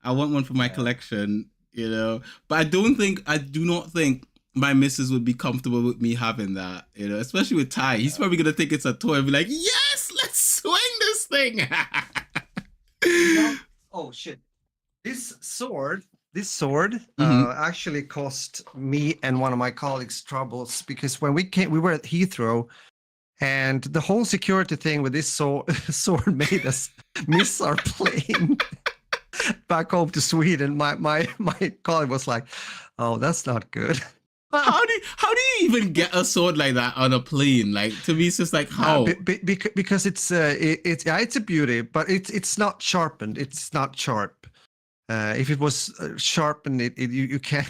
I want one for my collection, But I do not think my missus would be comfortable with me having that, especially with Ty. He's probably gonna think it's a toy and be like, yes, let's swing this thing. Oh shit. This sword actually cost me and one of my colleagues troubles because when we were at Heathrow And the whole security thing with this sword made us miss our plane back home to Sweden. My colleague was like, "Oh, that's not good." How do you even get a sword like that on a plane? Like, to me, it's just like, how? Because it's a beauty, but it's not sharpened. It's not sharp. If it was sharpened, you can't.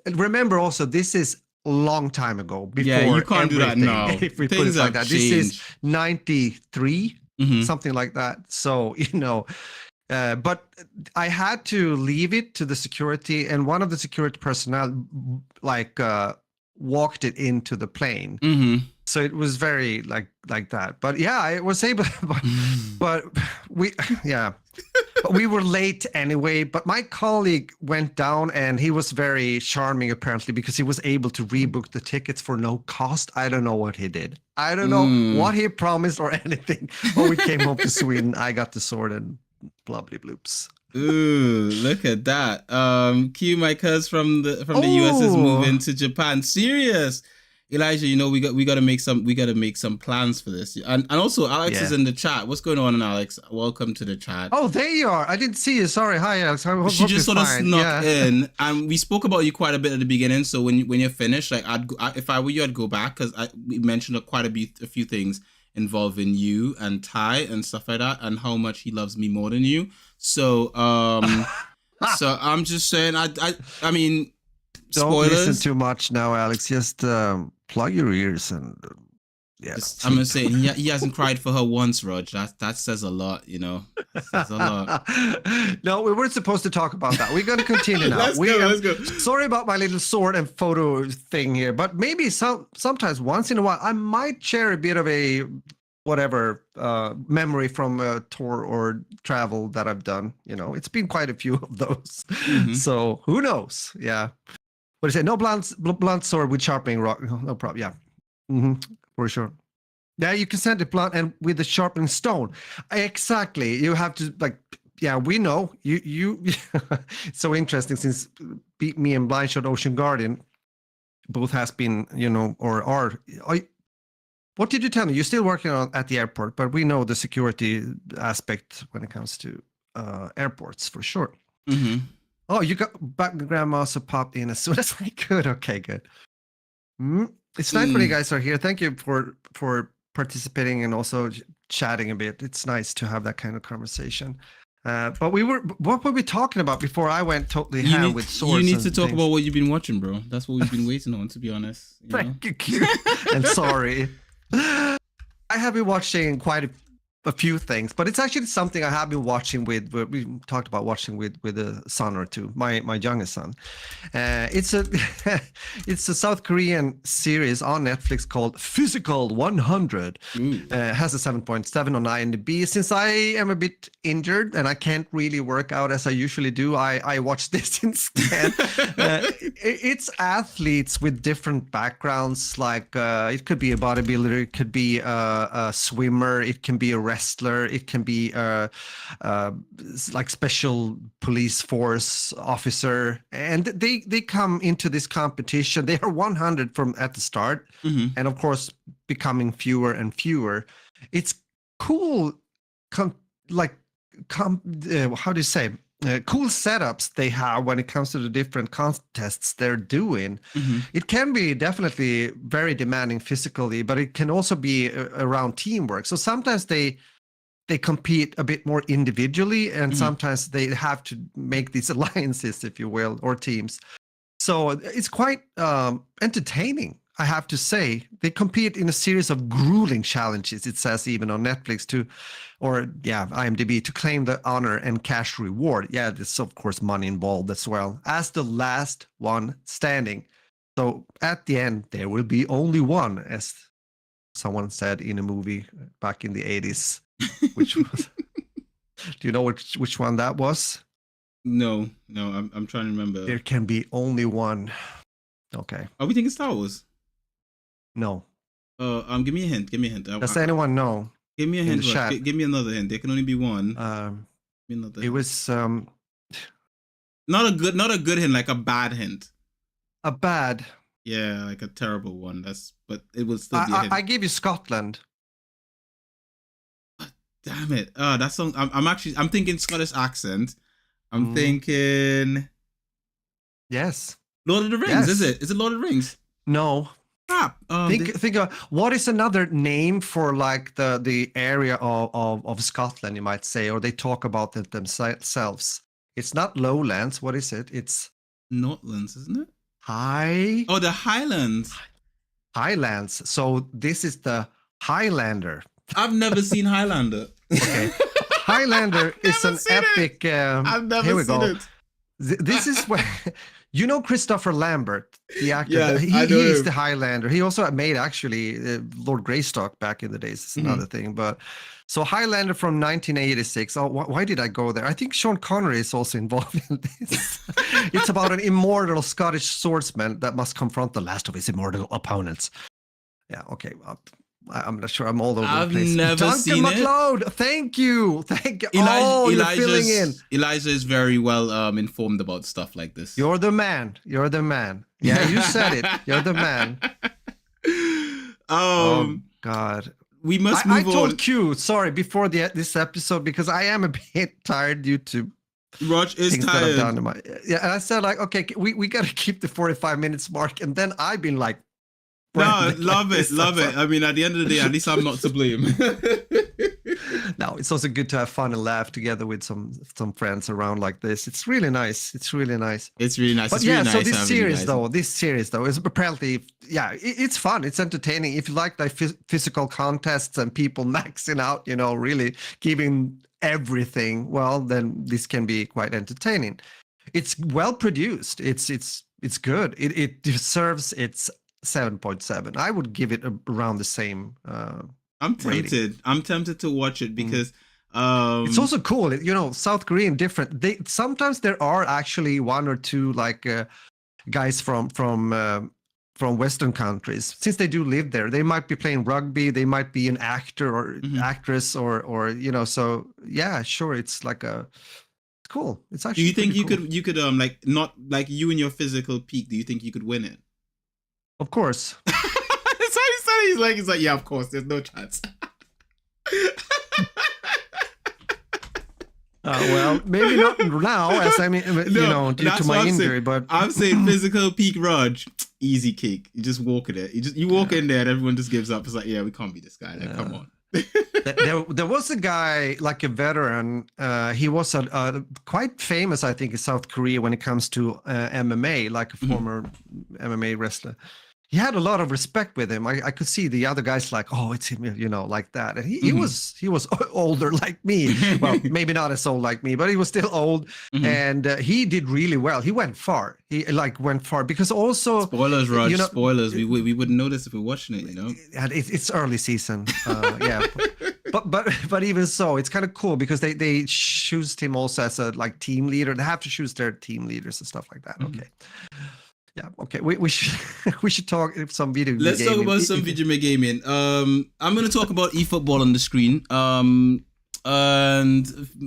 Remember also, this is a long time ago. Before you can't do that now. If we Things put it like that, changed. This is 93, something like that. So but I had to leave it to the security, and one of the security personnel walked it into the plane. So it was very like that. But yeah, I was able, but we were late anyway. But my colleague went down, and he was very charming apparently, because he was able to rebook the tickets for no cost. I don't know what he did. I don't know what he promised or anything. But we came home to Sweden. I got the sword and blubbly bloops. Ooh, look at that. Q, my cuz from the US is moving to Japan. Serious. Elijah, we gotta make some plans for this. And also Alex is in the chat. What's going on, Alex? Welcome to the chat. Oh, there you are. I didn't see you. Sorry. Hi, Alex. She just sort of snuck in, and we spoke about you quite a bit at the beginning. So when you're finished, like if I were you, I'd go back, because we mentioned a few things involving you and Ty and stuff like that, and how much he loves me more than you. So so I'm just saying, I mean, spoilers. Don't listen too much now, Alex. Just plug your ears and I'm gonna say he hasn't cried for her once, Rog. That says a lot, That says a lot. No, we weren't supposed to talk about that. We're gonna continue now. Let's go. Sorry about my little sword and photo thing here, but maybe sometimes once in a while I might share a bit of a memory from a tour or travel that I've done. It's been quite a few of those. So who knows? Yeah. What do you say? No blunt sword with sharpening rock. No problem. Yeah. For sure. Yeah, you can send it blunt and with the sharpening stone. Exactly. You have to we know you it's so interesting, since me and Blind Shot Ocean Guardian both has been, or are. What did you tell me? You're still working at the airport, but we know the security aspect when it comes to airports for sure. Oh, you got background also popped in as soon as I could. Okay, good. It's nice when you guys are here. Thank you for participating and also chatting a bit. It's nice to have that kind of conversation. But what were we talking about before I went totally ham with swords? You need to talk about what you've been watching, bro. That's what we've been waiting on, to be honest. Thank you. And sorry. I have been watching quite a few things, but it's actually something I have been watching with. We talked about watching with a son or two. My youngest son. It's a South Korean series on Netflix called Physical 100. Has a 7.7 on IMDb. Since I am a bit injured and I can't really work out as I usually do, I watch this instead. It's athletes with different backgrounds. Like it could be a bodybuilder, it could be a swimmer, it can be a wrestler, it can be like special police force officer, and they come into this competition. They are 100 from at the start, and of course becoming fewer and fewer. It's cool, how do you say? Cool setups they have when it comes to the different contests they're doing. It can be definitely very demanding physically, but it can also be around teamwork. So sometimes they compete a bit more individually, and sometimes they have to make these alliances, if you will, or teams. So it's quite entertaining, I have to say. They compete in a series of grueling challenges, it says even on Netflix, IMDb, to claim the honor and cash reward. Yeah, there's of course money involved as well, as the last one standing. So at the end, there will be only one, as someone said in a movie back in the 80s. Which was, do you know which one that was? No, I'm trying to remember. There can be only one. Okay. Are we thinking Star Wars? No. Give me a hint. Does anyone know? Give me a hint. Give me another hint. There can only be one. It was not a good hint, like a bad hint. A bad. Yeah, like a terrible one. But it will still be a hit. I gave you Scotland. Damn it! That song. I'm thinking Scottish accent. I'm thinking. Yes. Lord of the Rings. Is it? Is it Lord of the Rings? No. Crap. Think of what is another name for like the area of Scotland, you might say, or they talk about it themselves. It's not lowlands. What is it? It's Northlands, isn't it? Oh, the Highlands. Highlands. So this is the Highlander. I've never seen Highlander. Okay. Highlander is an epic. I've never here we seen go. it. This is where you know Christopher Lambert, the actor. Yes, he is the Highlander. He also made actually Lord Greystock back in the days. It's another thing, but so Highlander from 1986. Oh, why did I go there? I think Sean Connery is also involved in this. It's about an immortal Scottish swordsman that must confront the last of his immortal opponents. Yeah. Okay. I'm not sure. I'm all over the place. I've never seen MacLeod, thank you. You're filling in. Elijah is very well informed about stuff like this. You're the man. Yeah, you said it. You're the man. Oh God. We must move on. I told Q, sorry, before this episode because I am a bit tired due to Rog is tired. And I said like, okay, we got to keep the 45 minutes mark, and then I've been like. No, love it. I mean, at the end of the day, at least I'm not to blame. No, it's also good to have fun and laugh together with some friends around like this. It's really nice. It's really nice. But it's yeah, really so nice this series though is apparently, yeah, it's fun. It's entertaining. If you like physical contests and people maxing out, really giving everything, well, then this can be quite entertaining. It's well produced. It's good. It deserves its 7.7. I would give it around the same. I'm tempted. Rating. I'm tempted to watch it because it's also cool. South Korean different. Sometimes there are actually one or two like guys from Western countries. Since they do live there, they might be playing rugby. They might be an actor or actress or So yeah, sure. It's like it's cool. It's actually. Do you think you could like not like you in your physical peak? Do you think you could win it? Of course. That's how he said. He's like, yeah, of course. There's no chance. Well, maybe not now, as I mean, due to my injury. But I'm saying physical peak, Rog, easy kick. You just walk in it. You walk in there, and everyone just gives up. It's like, yeah, we can't beat this guy. Like, come on. There was a guy, like a veteran. He was quite famous, I think, in South Korea when it comes to MMA, like a former MMA wrestler. He had a lot of respect with him. I could see the other guys like, oh, it's him, like that. And he was older like me. Well, maybe not as old like me, but he was still old. And he did really well. He went far. Went far because also spoilers, Rog. Spoilers. We wouldn't notice if we're watching it. It's early season. Yeah. But even so, it's kind of cool because they choose him also as a like team leader. They have to choose their team leaders and stuff like that. Okay. Yeah. Okay. We should talk some video. Let's talk about some video gaming. I'm gonna talk about eFootball on the screen. And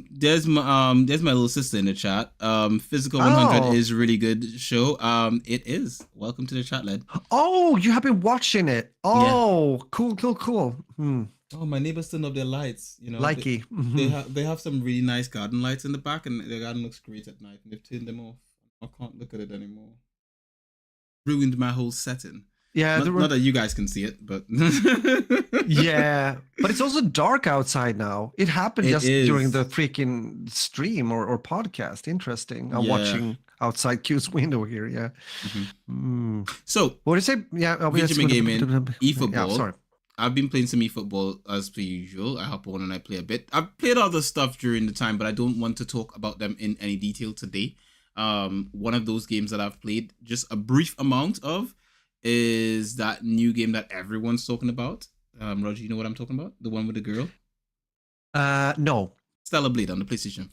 there's my little sister in the chat. Physical 100 is a really good show. It is. Welcome to the chat, lad. Oh, you have been watching it. Oh, yeah. Cool. Oh, my neighbors turned up their lights. Likey. They have some really nice garden lights in the back, and their garden looks great at night. And they've turned them off. I can't look at it anymore. Ruined my whole setting. Yeah, not that you guys can see it, but yeah, but it's also dark outside now. It happened during the freaking stream or podcast. Interesting. I'm watching outside Q's window here. Yeah. So what do you say? Yeah, video gaming, eFootball. Yeah, sorry. I've been playing some eFootball as per usual. I hop on and I play a bit. I've played other stuff during the time, but I don't want to talk about them in any detail today. One of those games that I've played just a brief amount of is that new game that everyone's talking about. Roger, you know what I'm talking about? The one with the girl? No. Stellar Blade on the PlayStation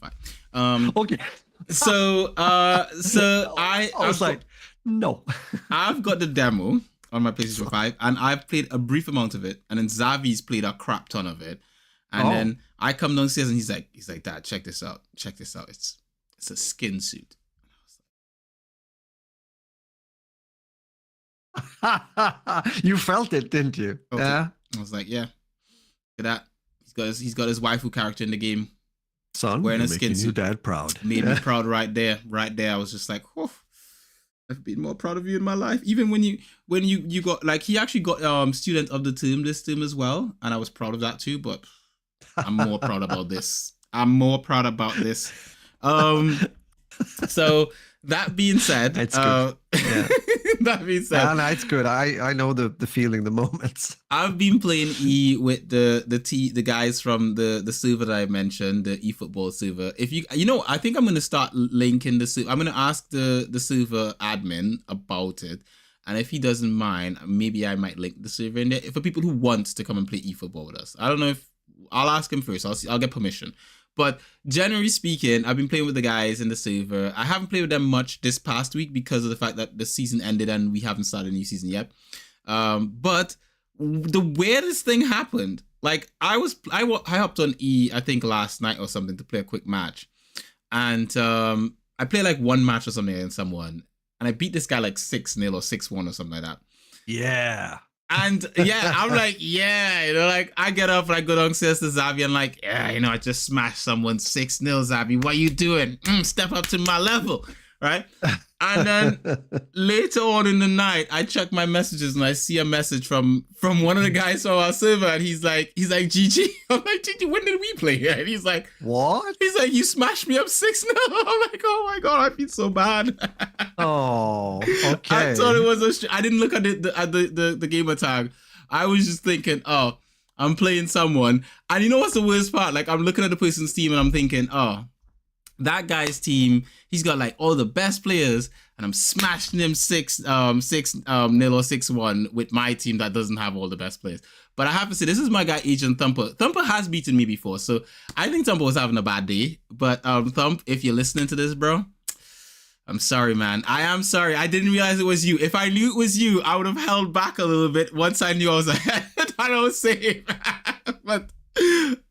5. Okay. So I was like, no. I've got the demo on my PlayStation 5 and I've played a brief amount of it, and then Zavi's played a crap ton of it. And then I come downstairs and he's like, Dad, check this out. It's a skin suit. You felt it, didn't you? Okay. Yeah. I was like, yeah, look at that. He's got his waifu character in the game. Son, wearing you're a skin making suit. your dad proud. Made me proud right there. Right there. I was just like, oh, I've been more proud of you in my life. Even when you got like he actually got student of the term this term as well, and I was proud of that too. But I'm more proud about this. I'm more proud about this. So that being said, it's good. Yeah. That being said, no, it's good. I know the feeling, the moments. I've been playing E with the guys from the server that I mentioned, the eFootball server. If you know, I think I'm gonna start linking the server. I'm gonna ask the server admin about it, and if he doesn't mind, maybe I might link the server in there for people who want to come and play eFootball with us. I don't know if I'll ask him first. I'll get permission. But generally speaking, I've been playing with the guys in the server. I haven't played with them much this past week because of the fact that the season ended and we haven't started a new season yet. But the weirdest thing happened. Like I hopped on E, I think last night or something to play a quick match. And I played like one match or something against someone. And I beat this guy like 6-0 or 6-1 or something like that. Yeah. And yeah, I'm like, yeah, you know, like I get up and I go downstairs to Zabi and like, yeah, you know, I just smashed someone 6-0, Zabi. What are you doing? Step up to my level, right? And then later on in the night, I check my messages and I see a message from one of the guys on our server, and he's like, GG. I'm like, GG, when did we play here? And he's like, what? He's like, you smashed me up 6-0. I'm like, oh my god, I feel so bad. Oh, okay. I thought it was I didn't look at the gamer tag. I was just thinking, oh, I'm playing someone, and you know what's the worst part? Like I'm looking at the person's team and I'm thinking, oh, that guy's team, he's got like all the best players, and I'm smashing him 6-0 or 6-1 with my team that doesn't have all the best players. But I have to say, this is my guy Agent Thumper. Thumper has beaten me before, so I think Thumper was having a bad day. But Thump, if you're listening to this, bro, I'm sorry, man. I am sorry. I didn't realize it was you. If I knew it was you, I would have held back a little bit once I knew I was ahead. I don't say, but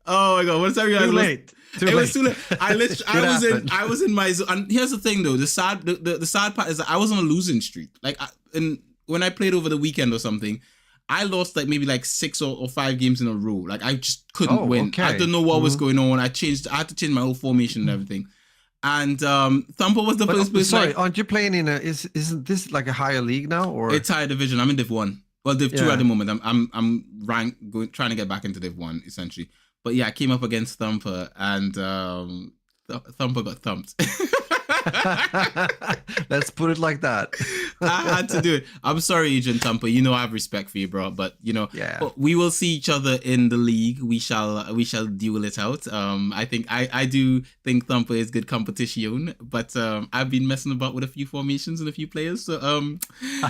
oh my god, once I realized too late. It was too late. I was in my zone. And here's the thing, though. The sad part is that I was on a losing streak. Like, when I played over the weekend or something, I lost like maybe like 6 or 5 games in a row. Like I just couldn't win. Okay. I don't know what was going on. I had to change my whole formation and everything. And Thumper was the first person. Sorry, aren't you playing in isn't this like a higher league now, or it's higher division? I'm in Div 1. Well, Div 2 at the moment. I'm trying to get back into Div 1 essentially. But yeah, I came up against Thumper, and Thumper got thumped. Let's put it like that. I had to do it. I'm sorry, Agent Thumper. You know I have respect for you, bro. But you know, we will see each other in the league. We shall duel it out. I do think Thumper is good competition, but I've been messing about with a few formations and a few players. So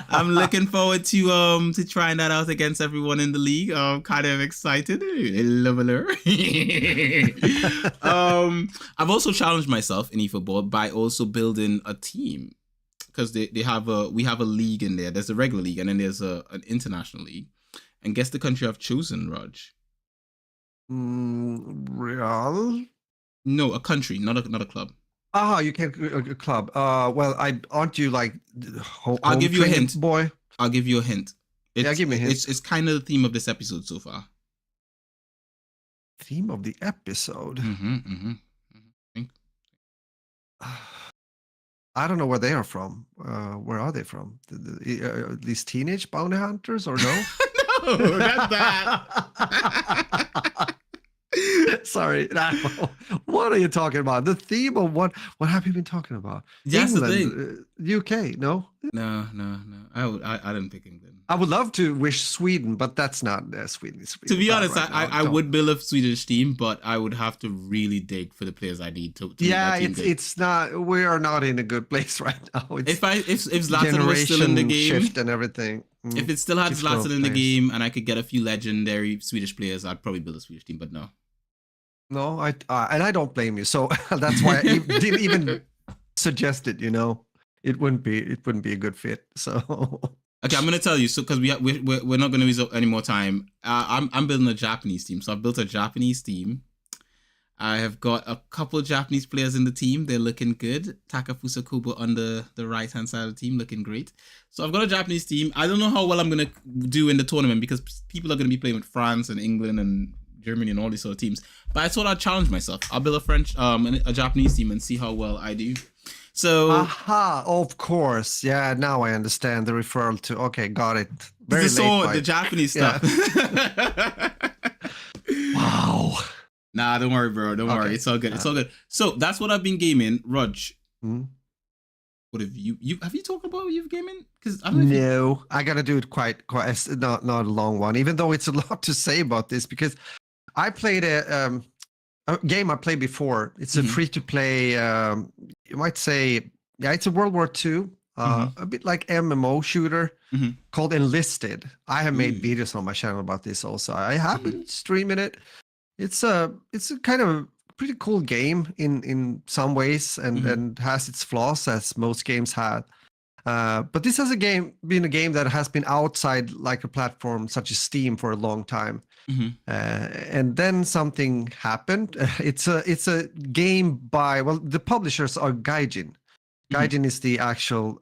I'm looking forward to trying that out against everyone in the league. I'm kind of excited. I've also challenged myself in eFootball by also building a team, because we have a league in there. There's a regular league and then there's an international league. And guess the country I've chosen, Raj? Real? No, a country, not a club. Ah, you can't a club. Well, aren't you like? I'll give you a hint, boy. I'll give you a hint. Give me a hint. It's kind of the theme of this episode so far. Theme of the episode. I don't know where they are from. Where are they from? These teenage bounty hunters, or no? No, not that. Sorry. What are you talking about? The theme of what have you been talking about? That's England, the thing. UK, no? No. I didn't pick England. I would love to wish Sweden, but that's not Sweden. To be honest, right I would build a Swedish team, but I would have to really dig for the players I need to it's not. We are not in a good place right now. If Zlatan was still in the game, shift and everything. If it still had Zlatan in the game and I could get a few legendary Swedish players, I'd probably build a Swedish team. But no. No, and I don't blame you. So that's why I didn't even suggest it. You know, it wouldn't be a good fit. So. Okay, I'm gonna tell you. So, because we're not gonna use up any more time. I'm building a Japanese team. So I've built a Japanese team, I have got a couple Japanese players in the team. They're looking good. Takafusa Kubo on the right-hand side of the team, looking great. So I've got a Japanese team. I don't know how well I'm going to do in the tournament because people are going to be playing with France and England and Germany and all these sort of teams. But I thought I'd challenge myself. I'll build a Japanese team and see how well I do. So, of course. Yeah, now I understand the referral to. Okay, got it. Very late. The Japanese stuff. Yeah. Wow. Nah, don't worry, bro. Don't worry. It's all good. It's all good. So that's what I've been gaming. Rog, what have you talked about you've gaming? Because I gotta do it quite not a long one. Even though it's a lot to say about this, because I played a game I played before. It's a free to play. You might say, it's a World War II. A bit like MMO shooter called Enlisted. I have made videos on my channel about this also. I have been streaming it. It's a kind of pretty cool game in some ways and has its flaws, as most games had. But this has been a game that has been outside like a platform such as Steam for a long time. And then something happened. It's a game by, the publishers are Gaijin. Gaijin is the actual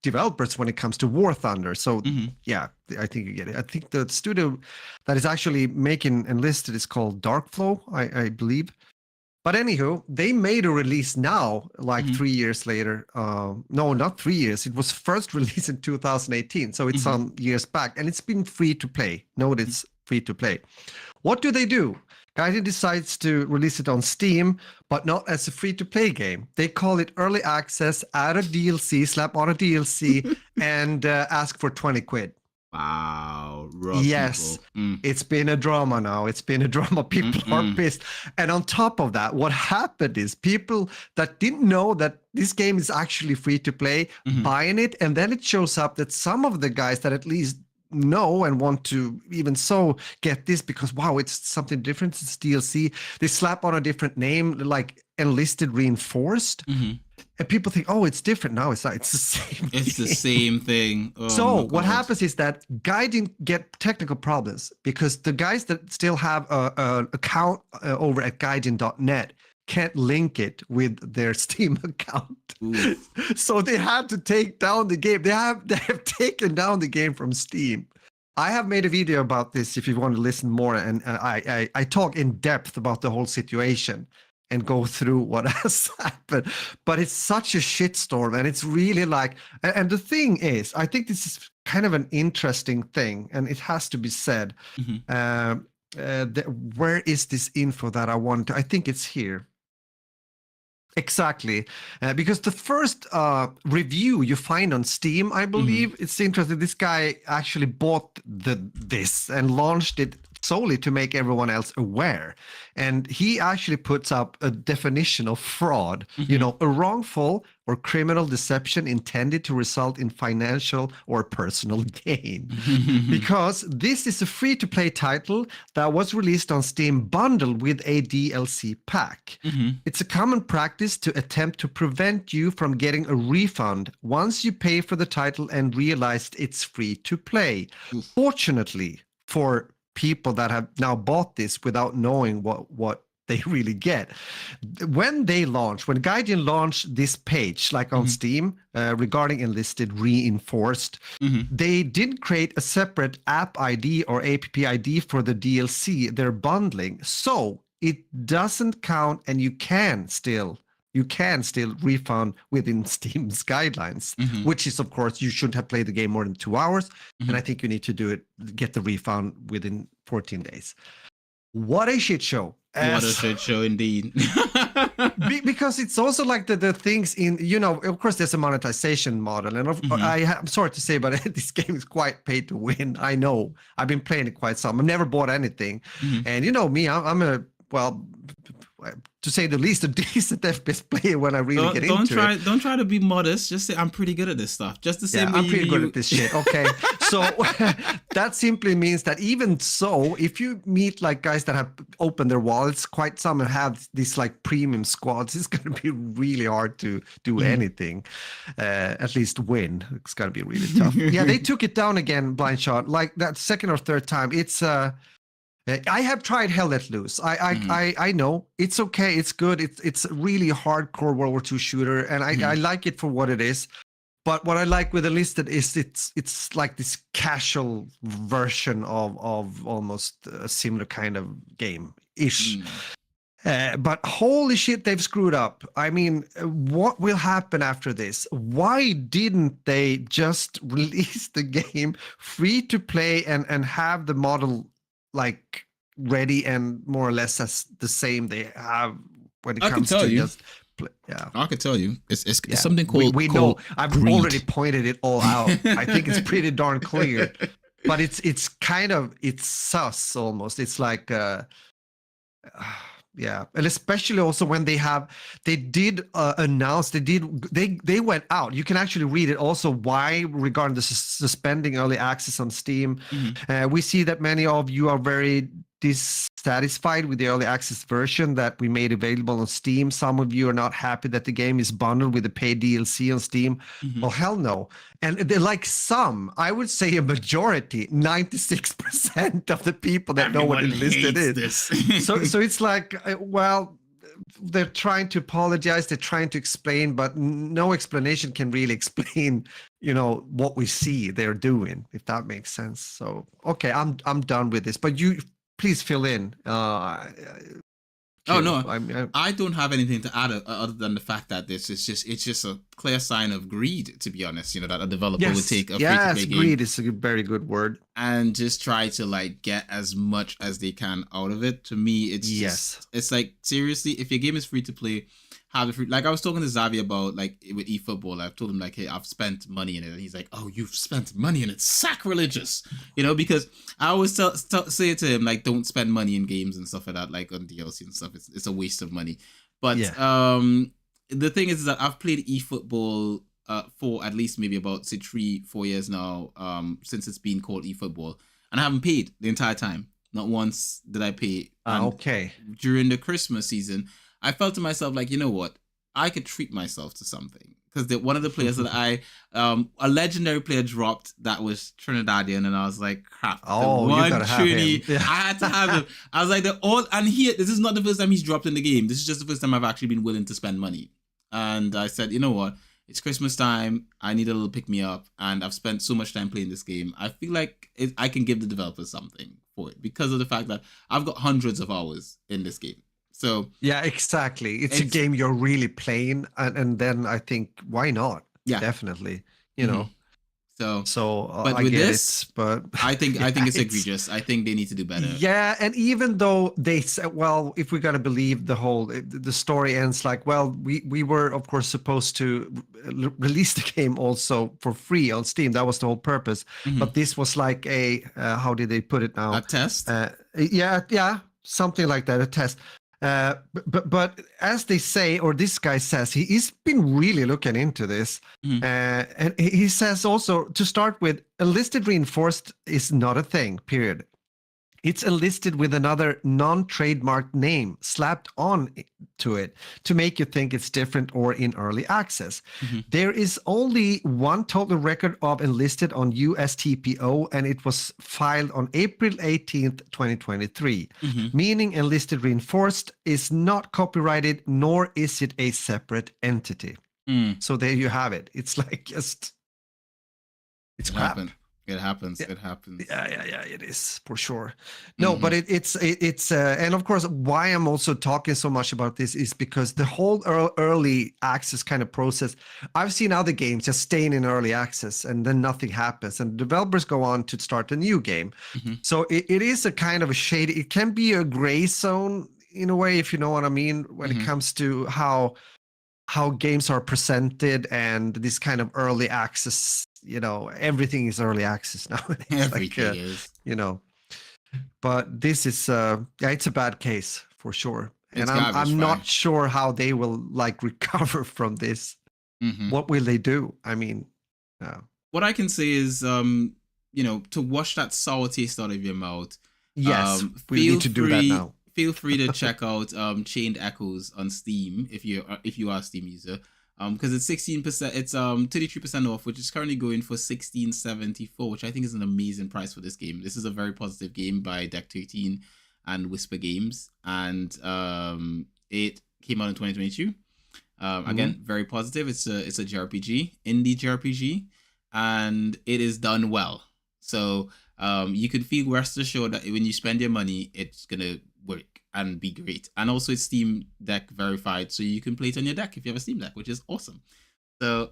developers when it comes to War Thunder. So yeah, I think you get it. I think the studio that is actually making Enlisted is called Darkflow, I believe. But anywho, they made a release now, like 3 years later. No, not 3 years. It was first released in 2018, so it's some years back, and it's been free to play. Note it's free to play. What do? Gaijin decides to release it on Steam, but not as a free-to-play game. They call it early access, add a DLC, slap on a DLC, and ask for 20 quid. Wow. Yes, it's been a drama now. It's been a drama. People are pissed. And on top of that, what happened is people that didn't know that this game is actually free to play, buying it, and then it shows up that some of the guys that at least know and want to even so get this because, wow, it's something different. It's DLC. They slap on a different name, like Enlisted Reinforced. And people think, oh, it's different. No, it's not. It's the same thing. It's the same thing. Oh, so what happens is that Gaijin get technical problems because the guys that still have an account over at Gaijin.net can't link it with their Steam account. So they had to take down the game. They have taken down the game from Steam. I have made a video about this if you want to listen more, and I talk in depth about the whole situation and go through what has happened. But it's such a shitstorm, and it's really like, and the thing is, I think this is kind of an interesting thing, and it has to be said. Where is this info that I want? I think it's here. Exactly, because the first review you find on Steam, I believe, it's interesting. This guy actually bought this and launched it solely to make everyone else aware. And he actually puts up a definition of fraud, a wrongful or criminal deception intended to result in financial or personal gain. Because this is a free-to-play title that was released on Steam bundled with a DLC pack. It's a common practice to attempt to prevent you from getting a refund once you pay for the title and realized it's free to play. Fortunately for people that have now bought this without knowing what they really get, when Gaijin launched this page, like on Steam, regarding Enlisted Reinforced, they didn't create a separate app ID or app ID for the DLC they're bundling. So it doesn't count, and you can still refund within Steam's guidelines, which is, of course, you shouldn't have played the game more than 2 hours. And I think you need to get the refund within 14 days. What a shit show. What a shit show indeed. Because it's also like the things in, of course, there's a monetization model. And I'm sorry to say, but this game is quite pay to win. I know. I've been playing it quite some. I've never bought anything. And me, I'm to say the least, a decent FPS player when I really get into it. Don't try to be modest. Just say I'm pretty good at this stuff. Just the same way I'm pretty good at this shit. Okay. So that simply means that even so, if you meet like guys that have opened their wallets, quite some and have these like premium squads, it's going to be really hard to do anything, at least win. It's going to be really tough. Yeah, they took it down again, Blind Shot, like that second or third time. It's I have tried Hell Let Loose. I know it's okay. It's good. It's a really hardcore World War II shooter, and I like it for what it is. But what I like with Enlisted is it's like this casual version of almost a similar kind of game ish. But holy shit, they've screwed up. I mean, what will happen after this? Why didn't they just release the game free to play and have the model like ready and more or less as the same they have when it comes to just play? Yeah, I could tell you. It's something called. We know. I've greed. already pointed it all out. I think it's pretty darn clear. But it's kind of sus almost. It's like. Yeah, and especially also when they did announce, they went out. You can actually read it also why regarding the suspending early access on Steam. We see that many of you are very dissatisfied with the early access version that we made available on Steam. Some of you are not happy that the game is bundled with the paid DLC on Steam. Well, hell no. And they're like I would say a majority, 96% of the people that know what Enlisted is. So it's like, well, they're trying to apologize, they're trying to explain, but no explanation can really explain, what we see they're doing, if that makes sense. So, okay, I'm done with this, but you please fill in. Oh no, I don't have anything to add other than the fact that it's just a clear sign of greed, to be honest. That a developer would take a free-to-play game. Greed is a very good word, and just try to like get as much as they can out of it. To me, it's like, seriously, if your game is free to play, have it free. Like I was talking to Xavi about, like with eFootball, I've told him like, hey, I've spent money in it, and he's like, oh, you've spent money in it, sacrilegious, because I always say to him like, don't spend money in games and stuff like that, like on DLC and stuff. It's a waste of money. But the thing is that I've played eFootball for at least maybe about 3-4 years now, since it's been called eFootball, and I haven't paid the entire time. Not once did I pay. Okay. During the Christmas season, I felt to myself like, you know what? I could treat myself to something. Because one of the players that a legendary player dropped that was Trinidadian, and I was like, crap. Oh, you gotta have him. Yeah. I had to have him. I was like, this is not the first time he's dropped in the game. This is just the first time I've actually been willing to spend money. And I said, you know what? It's Christmas time. I need a little pick-me-up, and I've spent so much time playing this game. I feel like I can give the developers something for it because of the fact that I've got hundreds of hours in this game. So yeah, exactly. It's a game you're really playing, and then I think why not? Yeah, definitely. So but I with get this, it, but I think it's egregious. I think they need to do better. Yeah, and even though they said, well, if we're gonna believe the story ends like, well, we were of course supposed to release the game also for free on Steam. That was the whole purpose. But this was like a how did they put it now? A test. Yeah, something like that. A test. But as they say, or this guy says, he's been really looking into this. And he says also, to start with, Enlisted Reinforced is not a thing, period. It's enlisted with another non-trademarked name slapped on to it to make you think it's different or in early access. There is only one total record of Enlisted on USTPO, and it was filed on April 18th, 2023, meaning Enlisted Reinforced is not copyrighted, nor is it a separate entity. So there you have it. It's like it's crap. It happens. Yeah. It happens. Yeah, it is for sure. No, but it's and of course, why I'm also talking so much about this is because the whole early access kind of process. I've seen other games just staying in early access and then nothing happens, and developers go on to start a new game. So it is a kind of a shady. It can be a gray zone in a way, if you know what I mean, when it comes to how games are presented and this kind of early access. Everything is early access now. Everything is. But this is it's a bad case for sure. And I'm not sure how they will recover from this. What will they do? I mean, what I can say is to wash that sour taste out of your mouth. Yes, we need to do that now. Feel free to check out Chained Echoes on Steam if you are a Steam user. Because it's 16%, it's 33% off, which is currently going for $16.74, which I think is an amazing price for this game. This is a very positive game by Deck 13 and Whisper Games, and it came out in 2022. Again, very positive. It's a JRPG, indie JRPG, and it is done well. So you can feel rest assured that when you spend your money, it's gonna work and be great. And also it's Steam Deck verified, so you can play it on your deck if you have a Steam Deck, which is awesome. So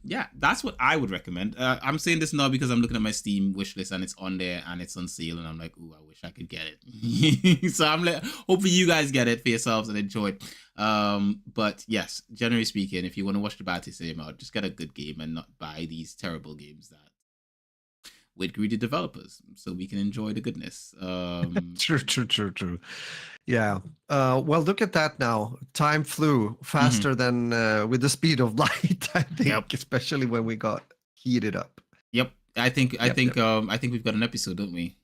yeah, that's what I would recommend. I'm saying this now because I'm looking at my Steam wishlist and it's on there and it's on sale, and I'm like, ooh, I wish I could get it. So I'm like, hopefully you guys get it for yourselves and enjoy it. But yes, generally speaking, if you want to watch the battle same out, just get a good game and not buy these terrible games that with greedy developers, so we can enjoy the goodness. True. Yeah. Well, look at that now. Time flew faster than with the speed of light, I think, especially when we got heated up. Yep. I think we've got an episode, don't we?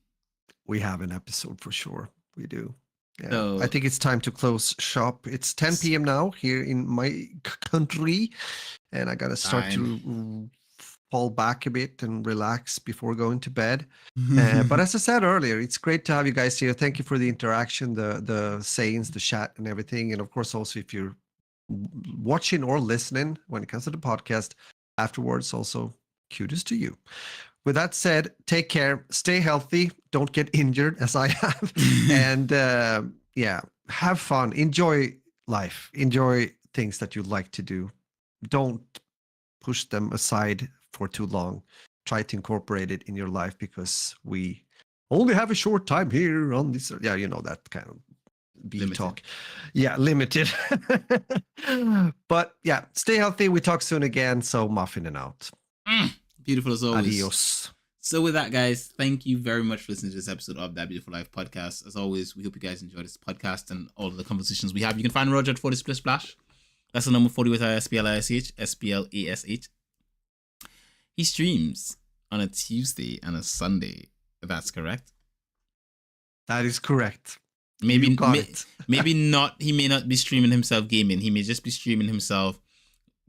We have an episode for sure. We do. Yeah. So, I think it's time to close shop. It's 10 p.m. now here in my country, and I gotta start to fall back a bit and relax before going to bed. But as I said earlier, it's great to have you guys here. Thank you for the interaction, the sayings, the chat, and everything. And of course, also if you're watching or listening when it comes to the podcast afterwards, also kudos to you. With that said, take care, stay healthy, don't get injured as I have, and yeah, have fun, enjoy life, enjoy things that you like to do. Don't push them aside for too long. Try to incorporate it in your life, because we only have a short time here on this. Yeah, you know, that kind of talk. Yeah, limited. But yeah, stay healthy. We talk soon again. So muffin and out. Beautiful as always. Adios. So with that, guys, thank you very much for listening to this episode of That Beautiful Life podcast. As always, we hope you guys enjoy this podcast and all of the conversations we have. You can find Roger at 40 Splish Splash. That's the number 40 with SPLASH, SPLASH. He streams on a Tuesday and a Sunday. That's correct. That is correct. Maybe not. He may not be streaming himself gaming. He may just be streaming himself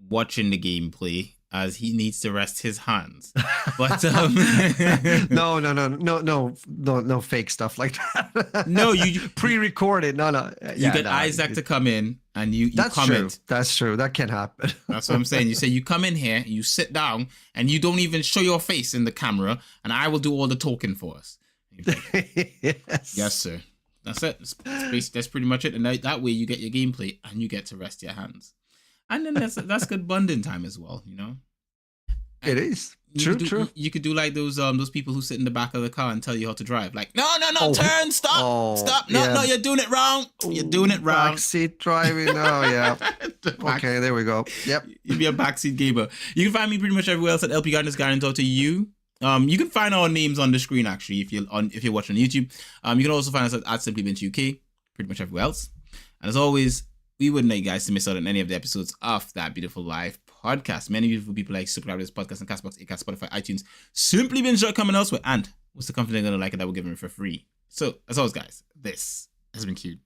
watching the gameplay, as he needs to rest his hands. But no fake stuff like that. No, you pre-recorded. No. You get Isaac to come in and you comment. True. That's true. That can happen. That's what I'm saying. You say you come in here, you sit down, and you don't even show your face in the camera, and I will do all the talking for us. Yes, sir. That's it. That's pretty much it. And that way you get your gameplay and you get to rest your hands. And then that's good bonding time as well, you know. It is true. You could do like those people who sit in the back of the car and tell you how to drive. Like, no, turn, stop, no, you're doing it wrong. You're doing it wrong. Backseat driving. Oh yeah. Okay, there we go. Yep. You'd be a backseat gamer. You can find me pretty much everywhere else at LP Gardner's Guide and talk to you. You can find our names on the screen actually if you're watching on YouTube. You can also find us at Simply Binge UK, pretty much everywhere else. And as always, we wouldn't like you guys to miss out on any of the episodes of That Beautiful Life podcast. Many beautiful people like subscribe to this podcast on Castbox, Acast, Spotify, iTunes. Simply Binge coming elsewhere. And what's the company gonna like it that we're giving it for free? So as always, guys, this has been cute.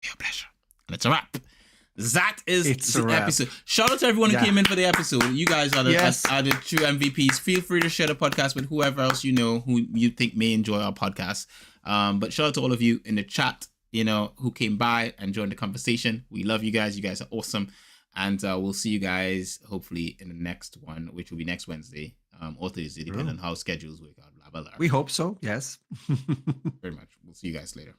Your pleasure. And it's a wrap. That is the episode. Shout out to everyone who came in for the episode. You guys are the true MVPs. Feel free to share the podcast with whoever else you know who you think may enjoy our podcast. But shout out to all of you in the chat, you know, who came by and joined the conversation. We love you guys. You guys are awesome. And we'll see you guys hopefully in the next one, which will be next Wednesday or Thursday, depending on how schedules work out. Blah, blah, blah. We hope so. Yes. Very much. We'll see you guys later.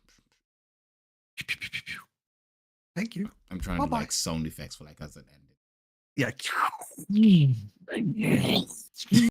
Thank you. I'm trying to like sound effects for like as an ending. Yeah.